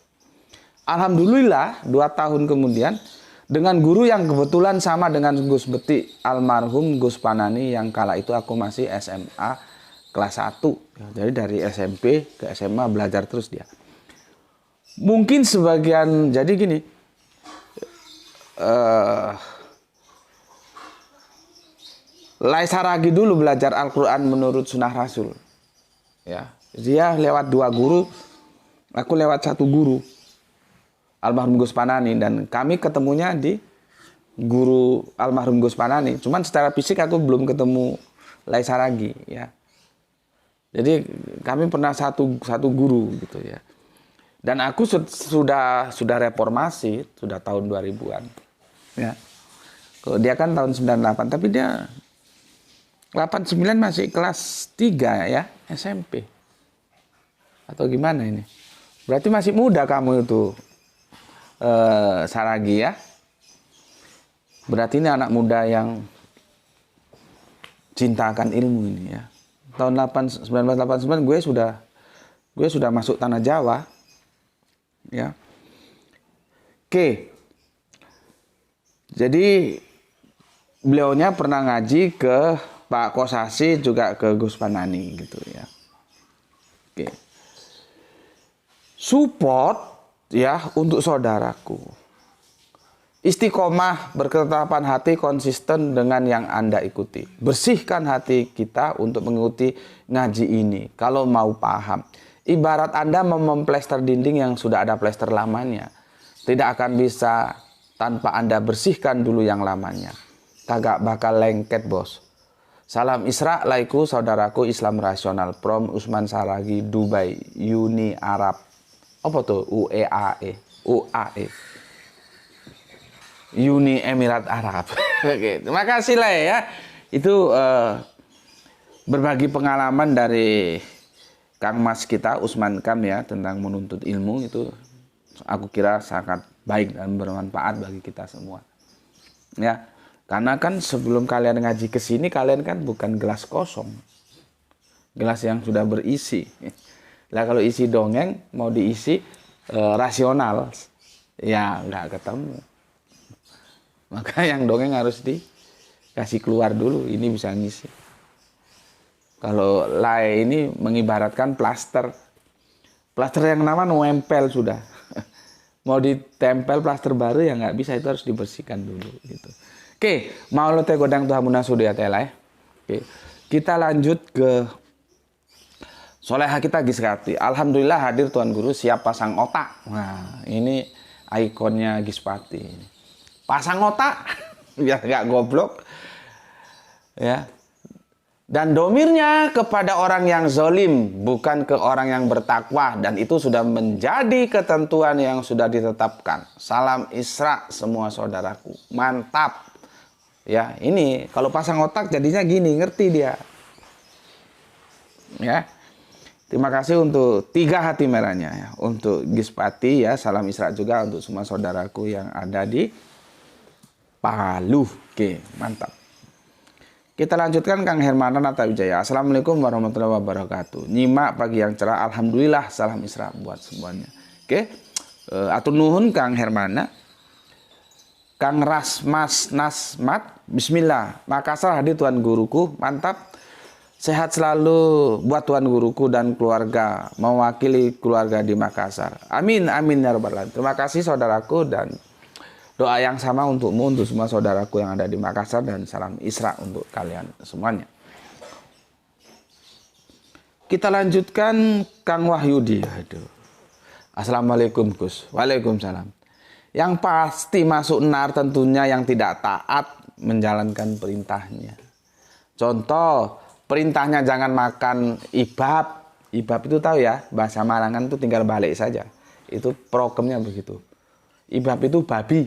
Alhamdulillah 2 tahun kemudian, dengan guru yang kebetulan sama dengan Gus Beti, almarhum Gus Panani, yang kala itu aku masih SMA kelas 1. Jadi dari SMP ke SMA belajar terus dia. Mungkin sebagian, jadi gini, Laisaragi dulu belajar Al-Quran menurut Sunnah Rasul. Ya, dia lewat 2 guru, aku lewat 1 guru. Almarhum Gus Panani, dan kami ketemunya di guru almarhum Gus Panani. Cuman secara fisik aku belum ketemu Laisaragi ya. Jadi kami pernah satu guru gitu ya. Dan aku sudah reformasi, sudah tahun 2000-an. Ya. Kalau dia kan tahun 98, tapi dia 89 masih kelas 3 ya, SMP. Atau gimana ini? Berarti masih muda kamu itu. Saragi ya. Berarti ini anak muda yang cinta akan ilmu ini ya. Tahun 1989 gue sudah masuk tanah Jawa. Ya. Oke. Jadi beliaunya pernah ngaji ke Pak Kosasi, juga ke Gus Panani gitu ya. Oke. Support ya untuk saudaraku. Istiqomah, berketetapan hati, konsisten dengan yang Anda ikuti. Bersihkan hati kita untuk mengikuti ngaji ini. Kalau mau paham. Ibarat Anda memplester dinding yang sudah ada plester lamanya. Tidak akan bisa tanpa Anda bersihkan dulu yang lamanya. Kagak bakal lengket bos. Salam Isra, laiku saudaraku Islam rasional. From Usman Saragi, Dubai, Uni Arab. Apa tuh? UAE. Uni Emirat Arab. Oke, terima kasih lah ya. Itu berbagi pengalaman dari Kang Mas kita Usman Kam ya tentang menuntut ilmu, itu aku kira sangat baik dan bermanfaat bagi kita semua. Ya, karena kan sebelum kalian ngaji ke sini, kalian kan bukan gelas kosong. Gelas yang sudah berisi. Lah kalau isi dongeng mau diisi rasional, ya nggak ketemu. Maka yang dongeng harus dikasih keluar dulu, ini bisa ngisi. Kalau lay ini mengibaratkan plaster. Plaster yang lama nempel sudah. Mau ditempel plaster baru ya nggak bisa, itu harus dibersihkan dulu gitu. Oke, mau lo teh godang Tuhan munasudi ya teh lah ya. Oke, kita lanjut ke soleha kita Gispati. Alhamdulillah hadir Tuan Guru siap pasang otak. Nah, ini ikonnya Gispati. Pasang otak biar nggak goblok. Ya. Dan domirnya kepada orang yang zolim, bukan ke orang yang bertakwa. Dan itu sudah menjadi ketentuan yang sudah ditetapkan. Salam Isra semua saudaraku. Mantap. Ya, ini kalau pasang otak jadinya gini, ngerti dia. Ya. Terima kasih untuk 3 hati merahnya ya. Untuk Gispati ya, salam Isra juga untuk semua saudaraku yang ada di Palu. Oke, mantap. Kita lanjutkan Kang Hermana Nata Wijaya. Assalamualaikum warahmatullahi wabarakatuh. Nyimak pagi yang cerah. Alhamdulillah. Salam Isra buat semuanya. Oke. Atur nuhun Kang Hermana. Kang Rasmas Nasmat. Bismillah. Makassar hadir Tuan Guruku. Mantap. Sehat selalu buat Tuan Guruku dan keluarga. Mewakili keluarga di Makassar. Amin. Amin ya rabbal alamin. Terima kasih saudaraku dan doa yang sama untukmu, untuk semua saudaraku yang ada di Makassar, dan salam Isra untuk kalian semuanya. Kita lanjutkan Kang Wahyudi. Aduh. Assalamualaikum Gus. Waalaikumsalam. Yang pasti masuk nar tentunya yang tidak taat menjalankan perintahnya. Contoh, perintahnya jangan makan ibab. Ibab itu tahu ya, bahasa Malangan itu tinggal balik saja. Itu prokemnya begitu. Ibab itu babi.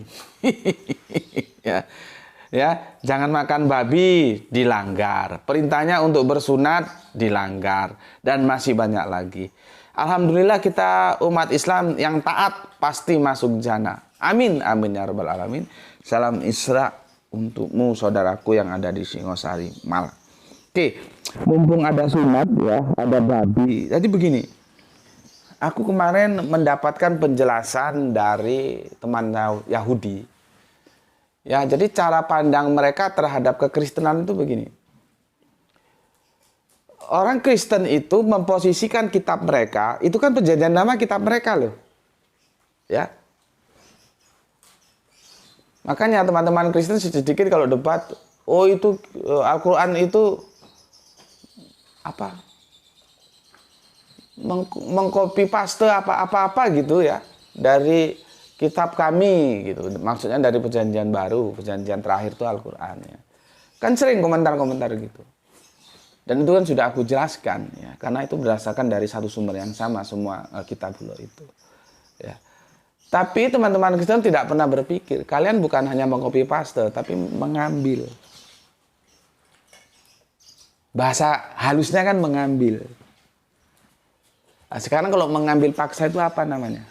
ya, jangan makan babi, dilanggar. Perintahnya untuk bersunat, dilanggar. Dan masih banyak lagi. Alhamdulillah kita umat Islam yang taat pasti masuk jannah. Amin, amin ya rabbal alamin. Salam Isra untukmu saudaraku yang ada di Singosari, Malang. Oke, mumpung ada sunat ya, ada babi. Jadi begini. Aku kemarin mendapatkan penjelasan dari teman Yahudi. Ya, jadi cara pandang mereka terhadap kekristenan itu begini. Orang Kristen itu memposisikan kitab mereka, itu kan perjanjian lama kitab mereka loh. Ya. Makanya teman-teman Kristen sedikit kalau debat, oh itu Al-Qur'an itu apa? Mengcopy paste apa-apa gitu ya dari kitab kami gitu. Maksudnya dari perjanjian baru, perjanjian terakhir itu Al-Qur'an ya. Kan sering komentar-komentar gitu. Dan itu kan sudah aku jelaskan ya, karena itu berdasarkan dari satu sumber yang sama semua kitab dulu itu. Ya. Tapi teman-teman Kristen tidak pernah berpikir, kalian bukan hanya mengcopy paste tapi mengambil. Bahasa halusnya kan mengambil. Nah, sekarang kalau mengambil paksa itu apa namanya?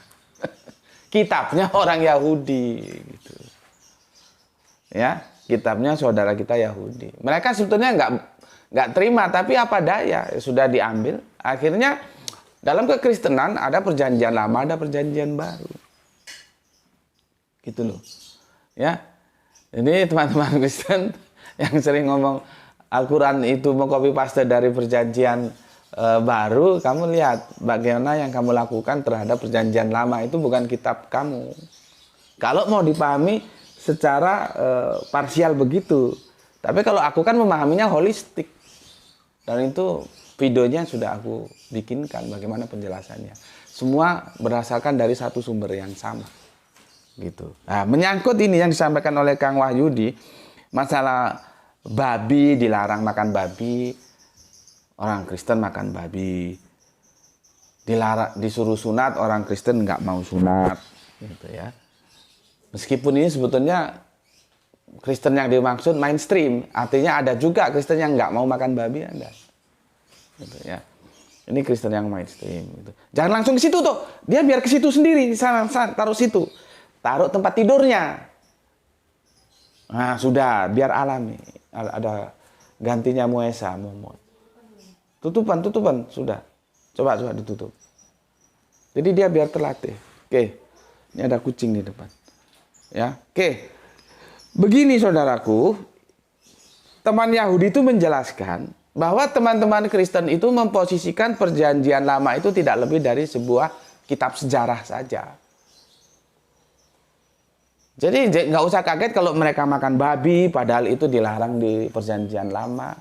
Kitabnya orang Yahudi gitu. Ya, kitabnya saudara kita Yahudi. Mereka sebetulnya nggak terima, tapi apa daya, sudah diambil. Akhirnya dalam kekristenan ada perjanjian lama, ada perjanjian baru. Gitu loh. Ya. Ini teman-teman Kristen yang sering ngomong Al-Qur'an itu mengcopy paste dari perjanjian baru, kamu lihat bagaimana yang kamu lakukan terhadap perjanjian lama itu bukan kitab kamu. Kalau mau dipahami secara parsial begitu. Tapi kalau aku kan memahaminya holistik. Dan itu videonya sudah aku bikinkan bagaimana penjelasannya. Semua berdasarkan dari satu sumber yang sama. Gitu. Nah, menyangkut ini yang disampaikan oleh Kang Wahyudi, masalah babi, dilarang makan babi. Orang Kristen makan babi, disuruh sunat, orang Kristen nggak mau sunat, gitu ya. Meskipun ini sebetulnya Kristen yang dimaksud mainstream, artinya ada juga Kristen yang nggak mau makan babi, ada, gitu ya. Ini Kristen yang mainstream. Gitu. Jangan langsung ke situ tuh, dia biar ke situ sendiri, di sana, taruh situ, taruh tempat tidurnya. Nah sudah, biar alami, ada gantinya muesa, momot. Tutupan, sudah. Coba ditutup. Jadi dia biar terlatih. Oke, ini ada kucing di depan. Ya, oke. Begini saudaraku, teman Yahudi itu menjelaskan, bahwa teman-teman Kristen itu memposisikan perjanjian lama itu tidak lebih dari sebuah kitab sejarah saja. Jadi nggak usah kaget kalau mereka makan babi, padahal itu dilarang di perjanjian lama.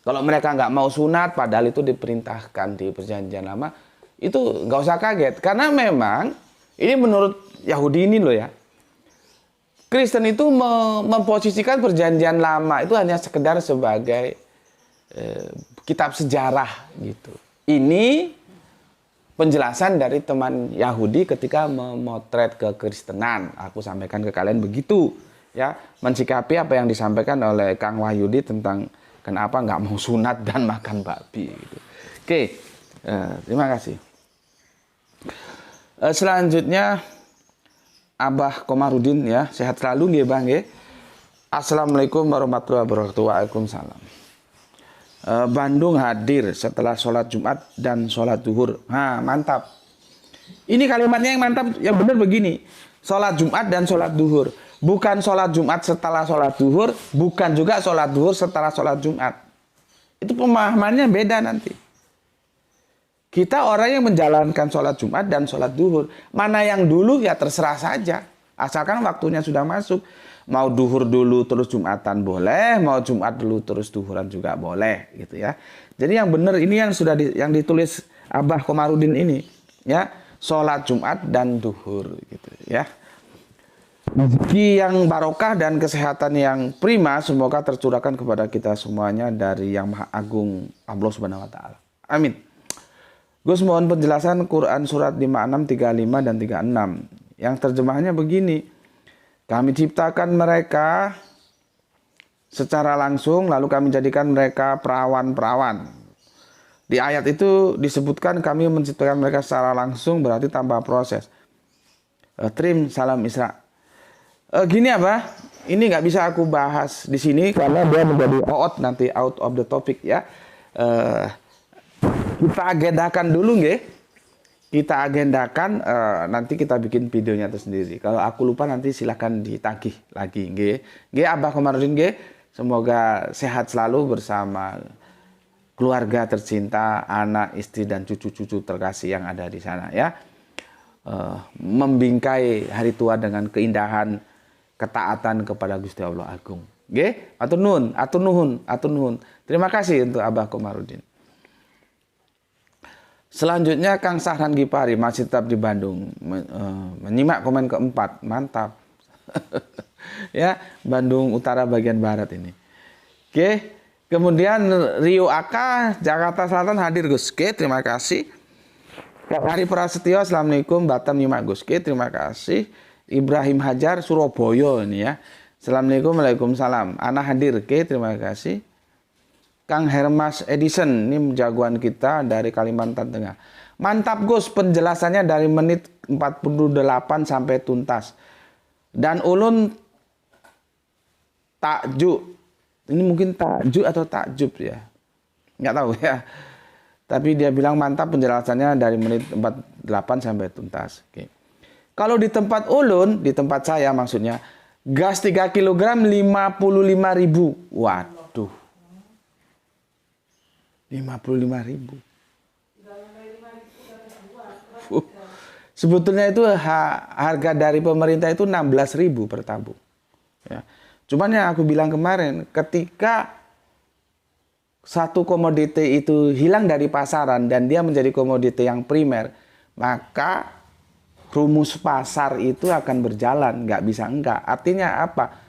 Kalau mereka nggak mau sunat, padahal itu diperintahkan di perjanjian lama. Itu nggak usah kaget, karena memang ini menurut Yahudi ini loh ya. Kristen itu memposisikan perjanjian lama itu hanya sekedar sebagai kitab sejarah gitu. Ini penjelasan dari teman Yahudi ketika memotret kekristenan. Aku sampaikan ke kalian begitu, ya, mensikapi apa yang disampaikan oleh Kang Wahyudi tentang kenapa nggak mau sunat dan makan babi. Gitu. Oke, terima kasih. Selanjutnya Abah Komarudin, ya, sehat selalu nggih Bang nggih. Assalamualaikum warahmatullahi wabarakatuh. Waalaikumsalam. Bandung hadir setelah sholat Jumat dan sholat duhur. Nah, mantap. Ini kalimatnya yang mantap, yang benar begini. Sholat Jumat dan sholat duhur. Bukan sholat Jumat setelah sholat duhur, bukan juga sholat duhur setelah sholat Jumat. Itu pemahamannya beda nanti. Kita orang yang menjalankan sholat Jumat dan sholat duhur. Mana yang dulu ya terserah saja. Asalkan waktunya sudah masuk. Mau duhur dulu terus Jumatan boleh, mau Jumat dulu terus duhuran juga boleh, gitu ya. Jadi yang benar ini yang sudah yang ditulis Abah Komarudin ini, ya, sholat Jumat dan duhur, gitu ya. Rezeki yang barokah dan kesehatan yang prima semoga tercurahkan kepada kita semuanya dari Yang Maha Agung Allah Subhanahu wa taala. Amin. Gus mohon penjelasan Quran surat 56, 35 dan 36. Yang terjemahannya begini. Kami ciptakan mereka secara langsung, lalu kami jadikan mereka perawan-perawan. Di ayat itu disebutkan kami menciptakan mereka secara langsung, berarti tanpa proses. Trim, salam Isra. Gini apa? Ini nggak bisa aku bahas di sini karena dia menjadi nanti out of the topic ya. Kita agendakan dulu nggih. Kita agendakan, nanti kita bikin videonya tersendiri. Kalau aku lupa nanti silahkan ditagih lagi. Nggih, Abah Komarudin nggih. Semoga sehat selalu bersama keluarga tercinta, anak, istri, dan cucu-cucu terkasih yang ada di sana ya. Membingkai hari tua dengan keindahan ketaatan kepada Gusti Allah Agung. Nggih, atur nuhun. Terima kasih untuk Abah Komarudin. Selanjutnya Kang Sahran Gipari masih tetap di Bandung, menyimak komen keempat, mantap. Ya, Bandung Utara bagian barat ini. Oke, kemudian Rio Aka Jakarta Selatan hadir Gus. Oke, terima kasih. Hari Prasetyo, Assalamualaikum, Batam nyimak Gus. Oke, terima kasih. Ibrahim Hajar Surabaya ini ya. Assalamualaikum, waalaikumsalam. Ana hadir. Oke, terima kasih. Kang Hermas Edison, ini jagoan kita dari Kalimantan Tengah. Mantap Gus, penjelasannya dari menit 48 sampai tuntas. Dan ulun takjub. Ini mungkin takjub atau takjub ya. Nggak tahu ya. Tapi dia bilang mantap penjelasannya dari menit 48 sampai tuntas. Oke. Kalau di tempat ulun, di tempat saya maksudnya, gas 3 kg 55.000. Waduh. 55.000. Sebetulnya itu harga dari pemerintah itu 16.000 per tabung. Ya. Cuman yang aku bilang kemarin, ketika satu komoditi itu hilang dari pasaran dan dia menjadi komoditi yang primer, maka rumus pasar itu akan berjalan, nggak bisa enggak. Artinya apa?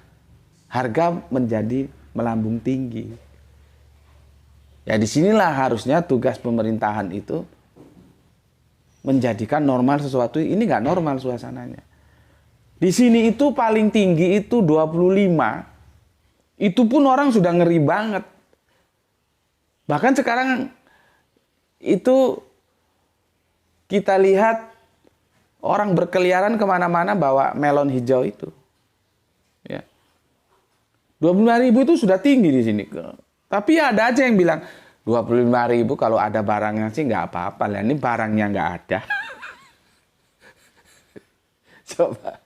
Harga menjadi melambung tinggi. Ya disinilah harusnya tugas pemerintahan itu menjadikan normal sesuatu. Ini nggak normal suasananya. Di sini itu paling tinggi itu 25. Itu pun orang sudah ngeri banget. Bahkan sekarang itu kita lihat orang berkeliaran kemana-mana bawa melon hijau itu. Ya. 25.000 itu sudah tinggi di sini. Tapi ada aja yang bilang 25.000 kalau ada barangnya sih nggak apa-apa lah. Ini barangnya nggak ada. Coba.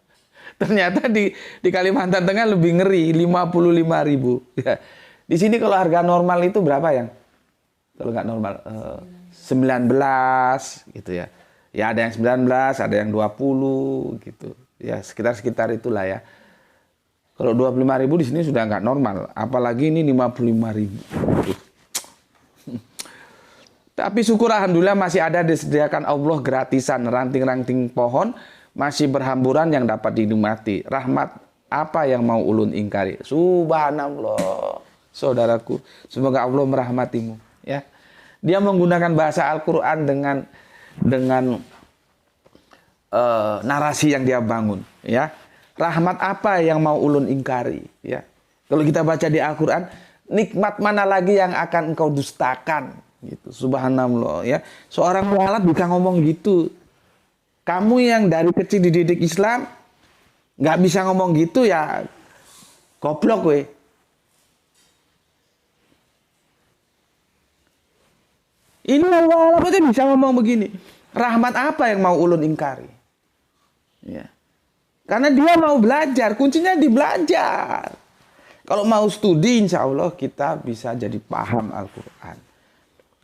Ternyata di Kalimantan Tengah lebih ngeri, 55.000. Ya. Di sini kalau harga normal itu berapa yang? Kalau nggak normal 19 gitu ya. Ya ada yang 19, ada yang 20 gitu. Ya sekitar itulah ya. Kalau 25.000 di sini sudah nggak normal, apalagi ini 55.000. Tapi syukur alhamdulillah masih ada disediakan Allah gratisan ranting-ranting pohon masih berhamburan yang dapat dinikmati. Rahmat apa yang mau ulun ingkari? Subhanallah, saudaraku. Semoga Allah merahmatimu. Ya, dia menggunakan bahasa Al-Quran dengan narasi yang dia bangun. Ya. Rahmat apa yang mau ulun ingkari? Ya. Kalau kita baca di Al-Quran, nikmat mana lagi yang akan engkau dustakan? Gitu. Subhanallah. Ya. Seorang mualaf bisa ngomong gitu. Kamu yang dari kecil dididik Islam, nggak bisa ngomong gitu ya, goblok we. Ini mualaf aja bisa ngomong begini. Rahmat apa yang mau ulun ingkari? Ya. Karena dia mau belajar, kuncinya di belajar. Kalau mau studi, insya Allah kita bisa jadi paham Al-Quran.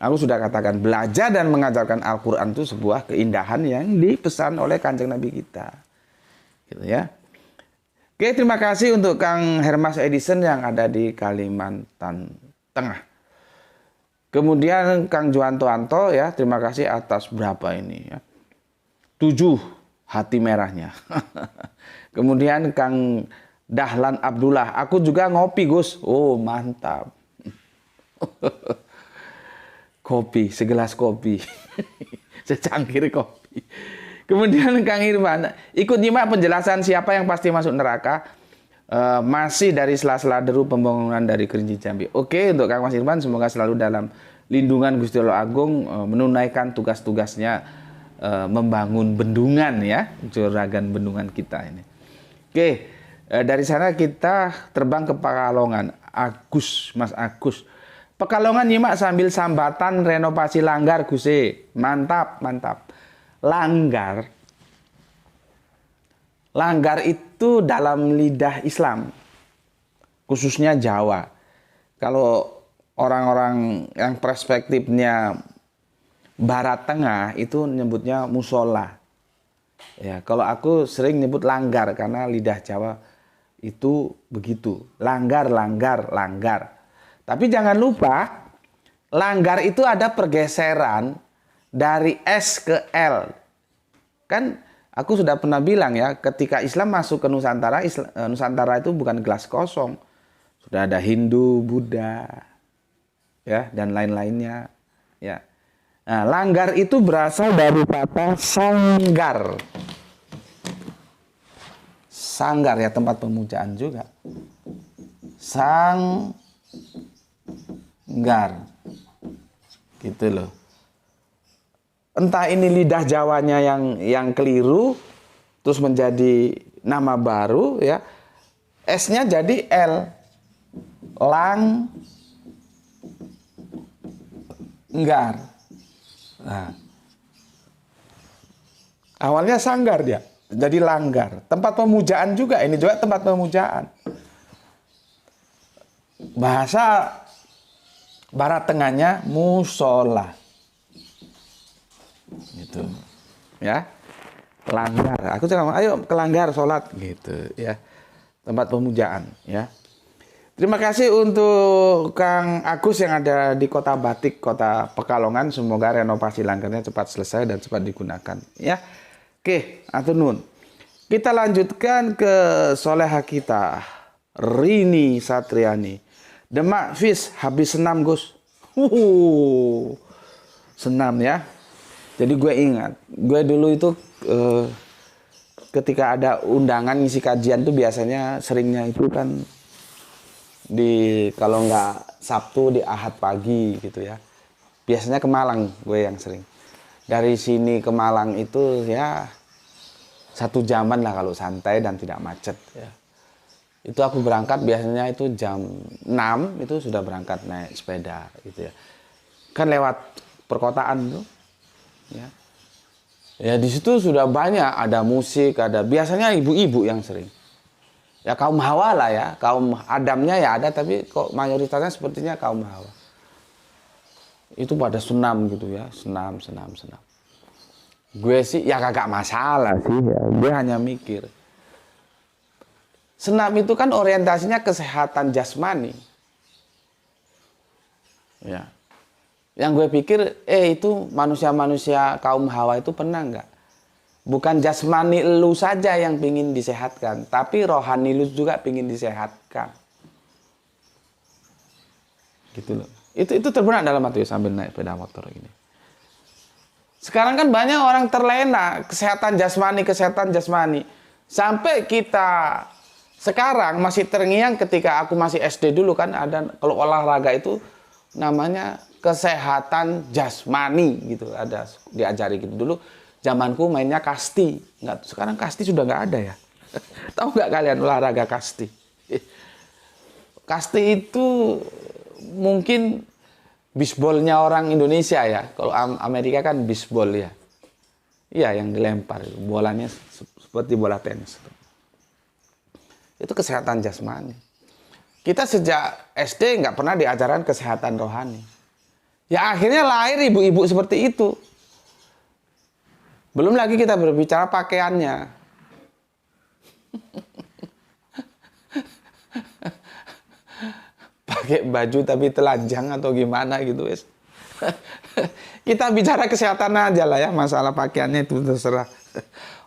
Aku sudah katakan, belajar dan mengajarkan Al-Quran itu sebuah keindahan yang dipesan oleh Kanjeng Nabi kita. Gitu ya. Oke, terima kasih untuk Kang Hermas Edison yang ada di Kalimantan Tengah. Kemudian Kang Juanto Anto ya, terima kasih atas berapa ini ya. 7 hati merahnya. Kemudian Kang Dahlan Abdullah, aku juga ngopi Gus. Oh mantap. Kopi, segelas kopi. Secangkir kopi. Kemudian Kang Irwan, ikut nyimak penjelasan siapa yang pasti masuk neraka. Masih dari sela-sela deru pembangunan dari Kerinci Jambi. Oke, untuk Kang Mas Irwan, semoga selalu dalam lindungan Gusti Allah Agung, menunaikan tugas-tugasnya membangun bendungan ya, juragan bendungan kita ini. Oke, dari sana kita terbang ke Pekalongan. Mas Agus. Pekalongan nyimak sambil sambatan renovasi langgar Guse. Mantap, mantap. Langgar itu dalam lidah Islam, khususnya Jawa. Kalau orang-orang yang perspektifnya Barat Tengah itu nyebutnya musola. Ya, kalau aku sering nyebut langgar karena lidah Jawa itu begitu. Langgar. Tapi jangan lupa, langgar itu ada pergeseran dari S ke L. Kan aku sudah pernah bilang ya, ketika Islam masuk ke Nusantara, Nusantara itu bukan gelas kosong. Sudah ada Hindu, Buddha, ya, dan lain-lainnya. Ya. Nah, langgar itu berasal dari kata sanggar. Sanggar ya, tempat pemujaan juga. Sanggar. Gitu loh. Entah ini lidah Jawanya yang keliru, terus menjadi nama baru ya. S-nya jadi L. Langgar. Nah, awalnya sanggar dia, jadi langgar. Tempat pemujaan juga, ini juga tempat pemujaan. Bahasa Barat Tengahnya musola. Gitu. Ya. Langgar. Aku cakap, ayo ke langgar sholat gitu ya. Tempat pemujaan ya. Terima kasih untuk Kang Agus yang ada di Kota Batik, Kota Pekalongan. Semoga renovasi langgarnya cepat selesai dan cepat digunakan. Ya, oke, atur nuhun. Kita lanjutkan ke soleha kita, Rini Satriani. Demak Fis habis senam Gus. Senam ya. Jadi gue ingat, gue dulu itu ketika ada undangan ngisi kajian tuh biasanya seringnya itu kan kalau nggak Sabtu di Ahad pagi gitu ya. Biasanya ke Malang gue yang sering. Dari sini ke Malang itu ya 1 jaman lah kalau santai dan tidak macet ya. Itu aku berangkat biasanya itu jam 6 itu sudah berangkat naik sepeda gitu ya. Kan lewat perkotaan tuh. Ya. Ya di situ sudah banyak ada musik, ada biasanya ibu-ibu yang sering. Ya kaum Hawa lah ya, kaum Adamnya ya ada, tapi kok mayoritasnya sepertinya kaum Hawa. itu pada senam gitu ya, senam. Gue sih ya kagak masalah sih ya, gue hanya mikir. Senam itu kan orientasinya kesehatan jasmani. Ya. Yang gue pikir, itu manusia-manusia kaum Hawa itu pernah nggak? Bukan jasmani lu saja yang pingin disehatkan, tapi rohani lu juga pingin disehatkan. Gitu loh. Itu terbenak dalam hati sambil naik sepeda motor ini. Sekarang kan banyak orang terlena kesehatan jasmani. Sampai kita sekarang masih terngiang ketika aku masih SD dulu kan ada kalau olahraga itu namanya kesehatan jasmani gitu, ada diajari gitu dulu. Zamanku mainnya kasti, sekarang kasti sudah nggak ada ya. Tahu nggak kalian olahraga kasti? Kasti itu mungkin bisbolnya orang Indonesia ya. Kalau Amerika kan bisbol ya. Iya, yang dilempar bolanya seperti bola tenis. Itu kesehatan jasmani. Kita sejak SD nggak pernah diajarkan kesehatan rohani. Ya akhirnya lahir ibu-ibu seperti itu. Belum lagi kita berbicara pakaiannya. Pakai baju tapi telanjang atau gimana gitu wes. Kita bicara kesehatan aja lah ya, masalah pakaiannya itu terserah.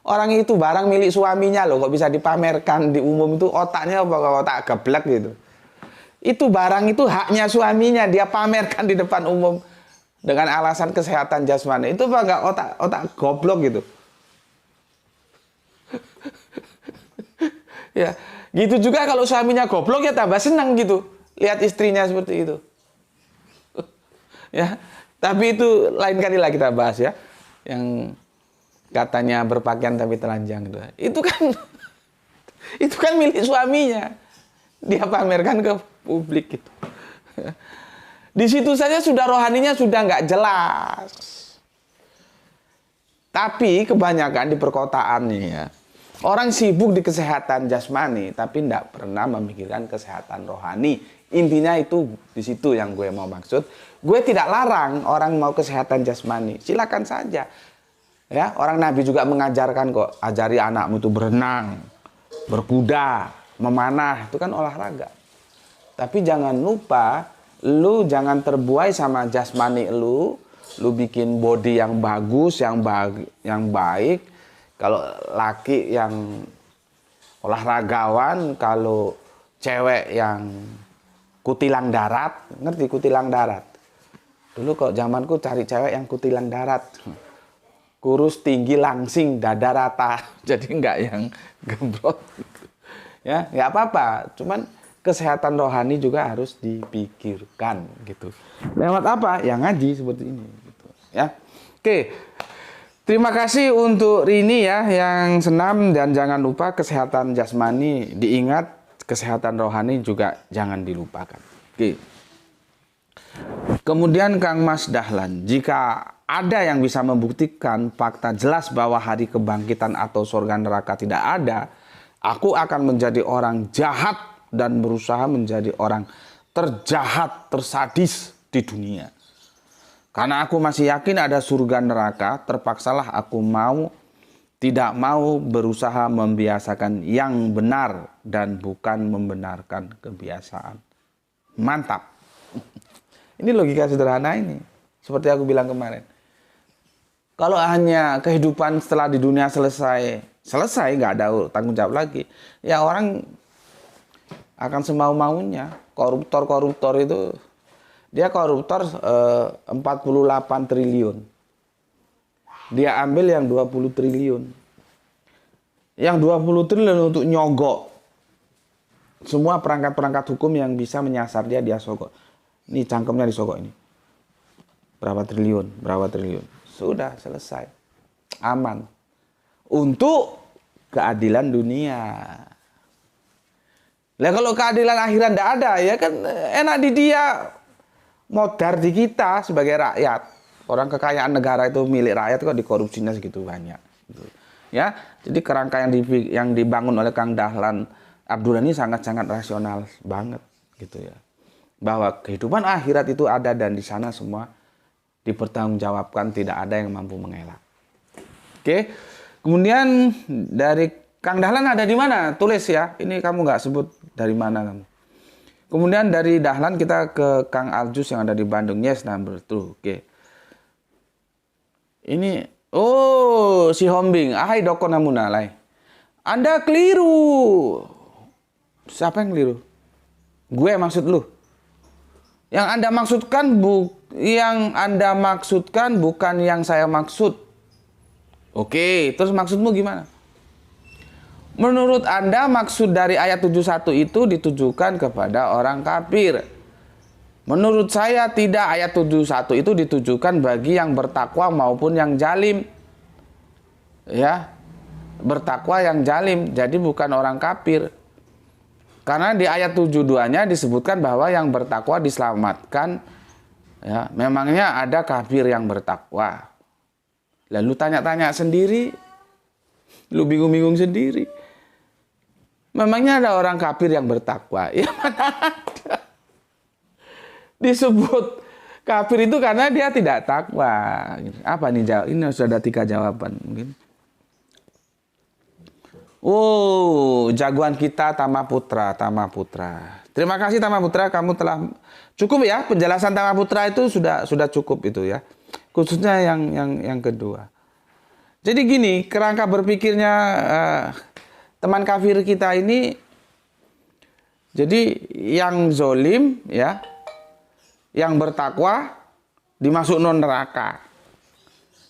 Orang itu barang milik suaminya loh, kok bisa dipamerkan di umum itu otaknya apa otak geblek gitu. Itu barang itu haknya suaminya, dia pamerkan di depan umum dengan alasan kesehatan jasmani. Itu apa enggak otak goblok gitu. Ya, gitu juga kalau suaminya goblok ya tambah senang gitu. Lihat istrinya seperti itu. Ya, tapi itu lain kali lah kita bahas ya. Yang katanya berpakaian tapi telanjang gitu. Itu kan milik suaminya. Dia pamerkan ke publik gitu. Di situ saja sudah rohaninya sudah nggak jelas. Tapi kebanyakan di perkotaan nih ya, orang sibuk di kesehatan jasmani, tapi tidak pernah memikirkan kesehatan rohani. Intinya itu di situ yang gue mau maksud. Gue tidak larang orang mau kesehatan jasmani, silakan saja. Ya, orang Nabi juga mengajarkan kok, ajari anakmu itu berenang, berkuda, memanah, itu kan olahraga. Tapi jangan lupa, lu jangan terbuai sama jasmani lu bikin body yang bagus, yang baik. Kalau laki yang olahragawan, kalau cewek yang kutilang darat, ngerti kutilang darat? Dulu kok zamanku cari cewek yang kutilang darat. Kurus, tinggi, langsing, dada rata. Jadi enggak yang gembrot. Ya, enggak apa-apa. Cuman kesehatan rohani juga harus dipikirkan gitu. Lewat apa? Yang ngaji seperti ini gitu. Ya. Oke. Terima kasih untuk Rini ya yang senam, dan jangan lupa kesehatan jasmani diingat, kesehatan rohani juga jangan dilupakan. Oke. Kemudian Kang Mas Dahlan, jika ada yang bisa membuktikan fakta jelas bahwa hari kebangkitan atau surga neraka tidak ada, aku akan menjadi orang jahat dan berusaha menjadi orang terjahat, tersadis di dunia. Karena aku masih yakin ada surga neraka, terpaksalah aku tidak mau berusaha membiasakan yang benar dan bukan membenarkan kebiasaan. Mantap. Ini logika sederhana ini. Seperti aku bilang kemarin. Kalau hanya kehidupan setelah di dunia selesai, nggak ada tanggung jawab lagi. Ya orang akan semau-maunya. Koruptor itu, dia koruptor 48 triliun. Dia ambil yang 20 triliun. Yang 20 triliun untuk nyogok. Semua perangkat-perangkat hukum yang bisa menyasar dia sogok. Ini cangkemnya disogok ini. Berapa triliun. Sudah selesai. Aman. Untuk keadilan dunia. Lah kalau keadilan akhirat tidak ada, ya kan enak di dia, modar di kita sebagai rakyat. Orang kekayaan negara itu milik rakyat kok dikorupsinya segitu banyak. Gitu. Ya, jadi kerangka yang dibangun oleh Kang Dahlan Abdullah ini sangat-sangat rasional banget, gitu ya. Bahwa kehidupan akhirat itu ada dan di sana semua dipertanggungjawabkan, tidak ada yang mampu mengelak. Oke. Kemudian dari Kang Dahlan ada di mana? Tulis ya. Ini kamu nggak sebut dari mana kamu. Kemudian dari Dahlan kita ke Kang Aljus yang ada di Bandung. Yes, number 2. Oke. Ini, oh, si Hombing. Ahai doko namunalai. Anda keliru. Siapa yang keliru? Gue maksud lu. Yang Anda maksudkan bukan yang saya maksud. Oke, terus maksudmu gimana? Menurut Anda maksud dari ayat 71 itu ditujukan kepada orang kafir. Menurut saya tidak, ayat 71 itu ditujukan bagi yang bertakwa maupun yang jalim. Ya, bertakwa yang jalim, jadi bukan orang kafir. Karena di ayat 72-nya disebutkan bahwa yang bertakwa diselamatkan. Ya, memangnya ada kafir yang bertakwa. Lalu tanya-tanya sendiri, lu bingung-bingung sendiri. Memangnya ada orang kafir yang bertakwa? Ya mana ada. Disebut kafir itu karena dia tidak takwa. Apa nih jawab? Ini sudah ada 3 jawaban mungkin. Oh, jagoan kita Tama Putra. Terima kasih Tama Putra, kamu telah cukup ya, penjelasan Tama Putra itu sudah cukup itu ya. Khususnya yang kedua. Jadi gini, kerangka berpikirnya teman kafir kita ini, jadi yang zolim ya, yang bertakwa dimasuk neraka.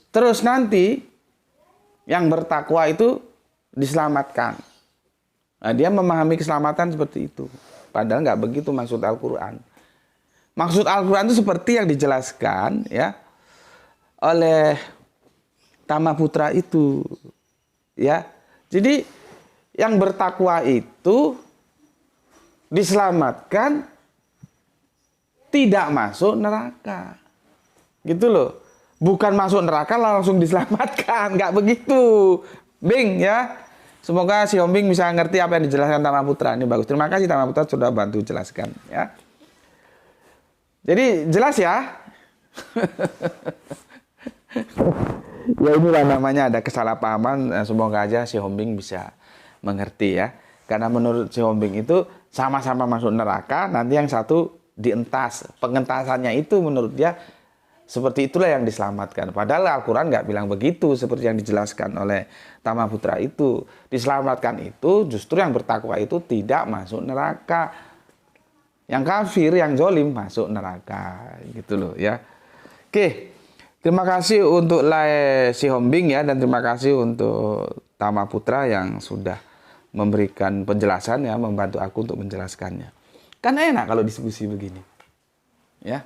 Terus nanti yang bertakwa itu diselamatkan. Nah, dia memahami keselamatan seperti itu. Padahal nggak begitu maksud Al-Quran. Maksud Al-Quran itu seperti yang dijelaskan ya oleh Tama Putra itu, ya. Jadi yang bertakwa itu diselamatkan, tidak masuk neraka, gitu loh. Bukan masuk neraka langsung diselamatkan, nggak begitu, Bing ya. Semoga si Hombing bisa ngerti apa yang dijelaskan Tama Putra. Ini bagus. Terima kasih Tama Putra sudah bantu jelaskan ya. Jadi jelas ya. Ya inilah namanya ada kesalahpahaman. Semoga aja si Hombing bisa mengerti ya. Karena menurut si Hombing itu sama-sama masuk neraka, nanti yang satu dientas. Pengentasannya itu menurut dia seperti itulah yang diselamatkan. Padahal Al-Quran nggak bilang begitu seperti yang dijelaskan oleh Tama Putra itu. Diselamatkan itu justru yang bertakwa itu tidak masuk neraka. Yang kafir, yang zolim masuk neraka, gitu loh ya. Oke, terima kasih untuk si Hombing ya, dan terima kasih untuk Tama Putra yang sudah memberikan penjelasan ya, membantu aku untuk menjelaskannya. Kan enak kalau diskusi begini, ya,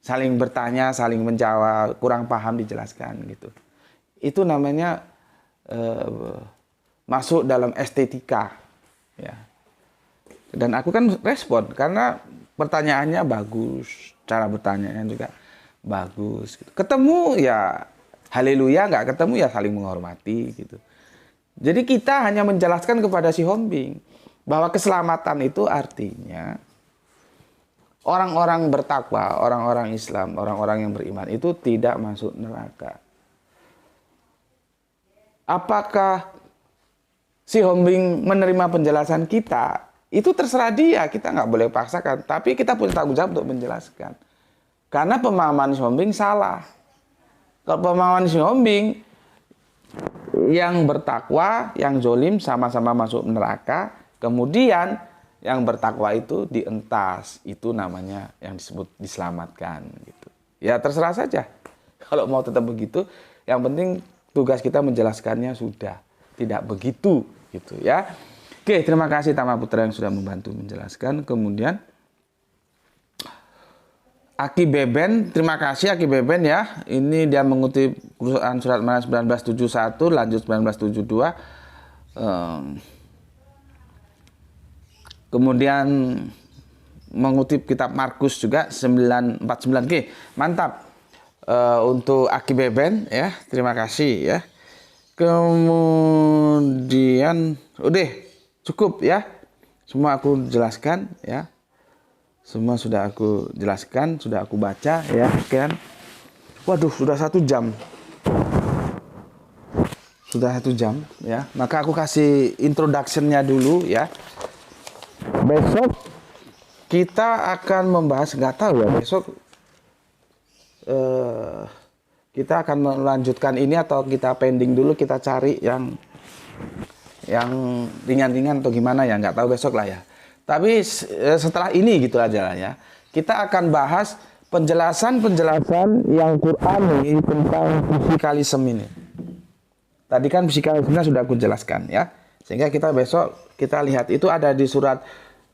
saling bertanya, saling menjawab, kurang paham dijelaskan gitu. Itu namanya masuk dalam estetika, ya. Dan aku kan respon karena pertanyaannya bagus, cara bertanyanya juga bagus. Gitu. Ketemu ya haleluya, nggak ketemu ya saling menghormati gitu. Jadi kita hanya menjelaskan kepada si Hombing bahwa keselamatan itu artinya orang-orang bertakwa, orang-orang Islam, orang-orang yang beriman itu tidak masuk neraka. Apakah si Hombing menerima penjelasan kita? Itu terserah dia, kita nggak boleh paksakan. Tapi kita punya tanggung jawab untuk menjelaskan. Karena pemahaman si Hombing salah. Kalau pemahaman si Hombing, yang bertakwa, yang zolim sama-sama masuk neraka. Kemudian yang bertakwa itu dientas. Itu namanya yang disebut diselamatkan. Gitu. Ya terserah saja. Kalau mau tetap begitu, yang penting tugas kita menjelaskannya sudah. Tidak begitu. Gitu ya. Oke, terima kasih Tama Putra yang sudah membantu menjelaskan. Kemudian Aki Beben, terima kasih Aki Beben ya. Ini dia mengutip Quran surat Maryam 1971 lanjut 1972. Kemudian mengutip kitab Markus juga 949. Oke, mantap. Untuk Aki Beben ya, terima kasih ya. Kemudian udah cukup ya. Semua aku jelaskan ya. Semua sudah aku jelaskan, sudah aku baca ya, kan. Waduh, sudah 1 jam. Sudah 1 jam ya. Maka aku kasih introduction-nya dulu ya. Besok kita akan membahas, nggak tahu ya, besok kita akan melanjutkan ini atau kita pending dulu, kita cari yang ringan-ringan atau gimana ya, nggak tahu besok lah ya. Tapi setelah ini gitu aja lah ya. Kita akan bahas penjelasan yang Quran ini tentang fisikalisme ini. Tadi kan fisikalisme sudah aku jelaskan ya. Sehingga kita besok kita lihat itu ada di surat,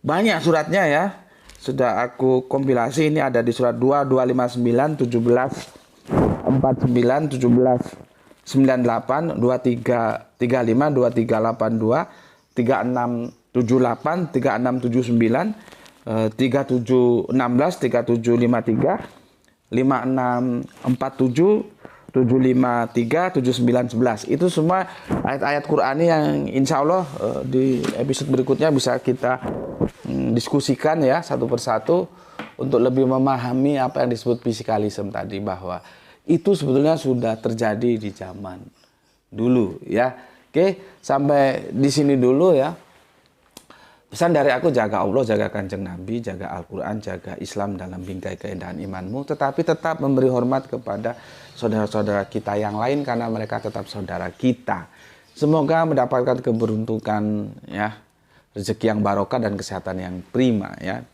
banyak suratnya ya. Sudah aku kompilasi, ini ada di surat 2, 259, 17, 49, 17, 98, 23, 35, 2382, 3678, 3679, 3716, 3753, 5647, 753, 7911. Itu semua ayat-ayat Qur'ani yang insya Allah di episode berikutnya bisa kita diskusikan ya satu persatu untuk lebih memahami apa yang disebut fisikalisme tadi, bahwa itu sebetulnya sudah terjadi di zaman dulu ya. Oke, sampai di sini dulu ya. Pesan dari aku, jaga Allah, jaga Kanjeng Nabi, jaga Al-Quran, jaga Islam dalam bingkai keindahan imanmu. Tetapi tetap memberi hormat kepada saudara-saudara kita yang lain karena mereka tetap saudara kita. Semoga mendapatkan keberuntungan ya, rezeki yang barokah dan kesehatan yang prima ya.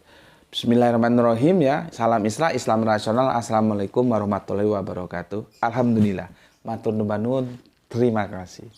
Bismillahirrahmanirrahim ya. Salam Isra, Islam rasional. Assalamualaikum warahmatullahi wabarakatuh. Alhamdulillah. Matur nuwun, terima kasih.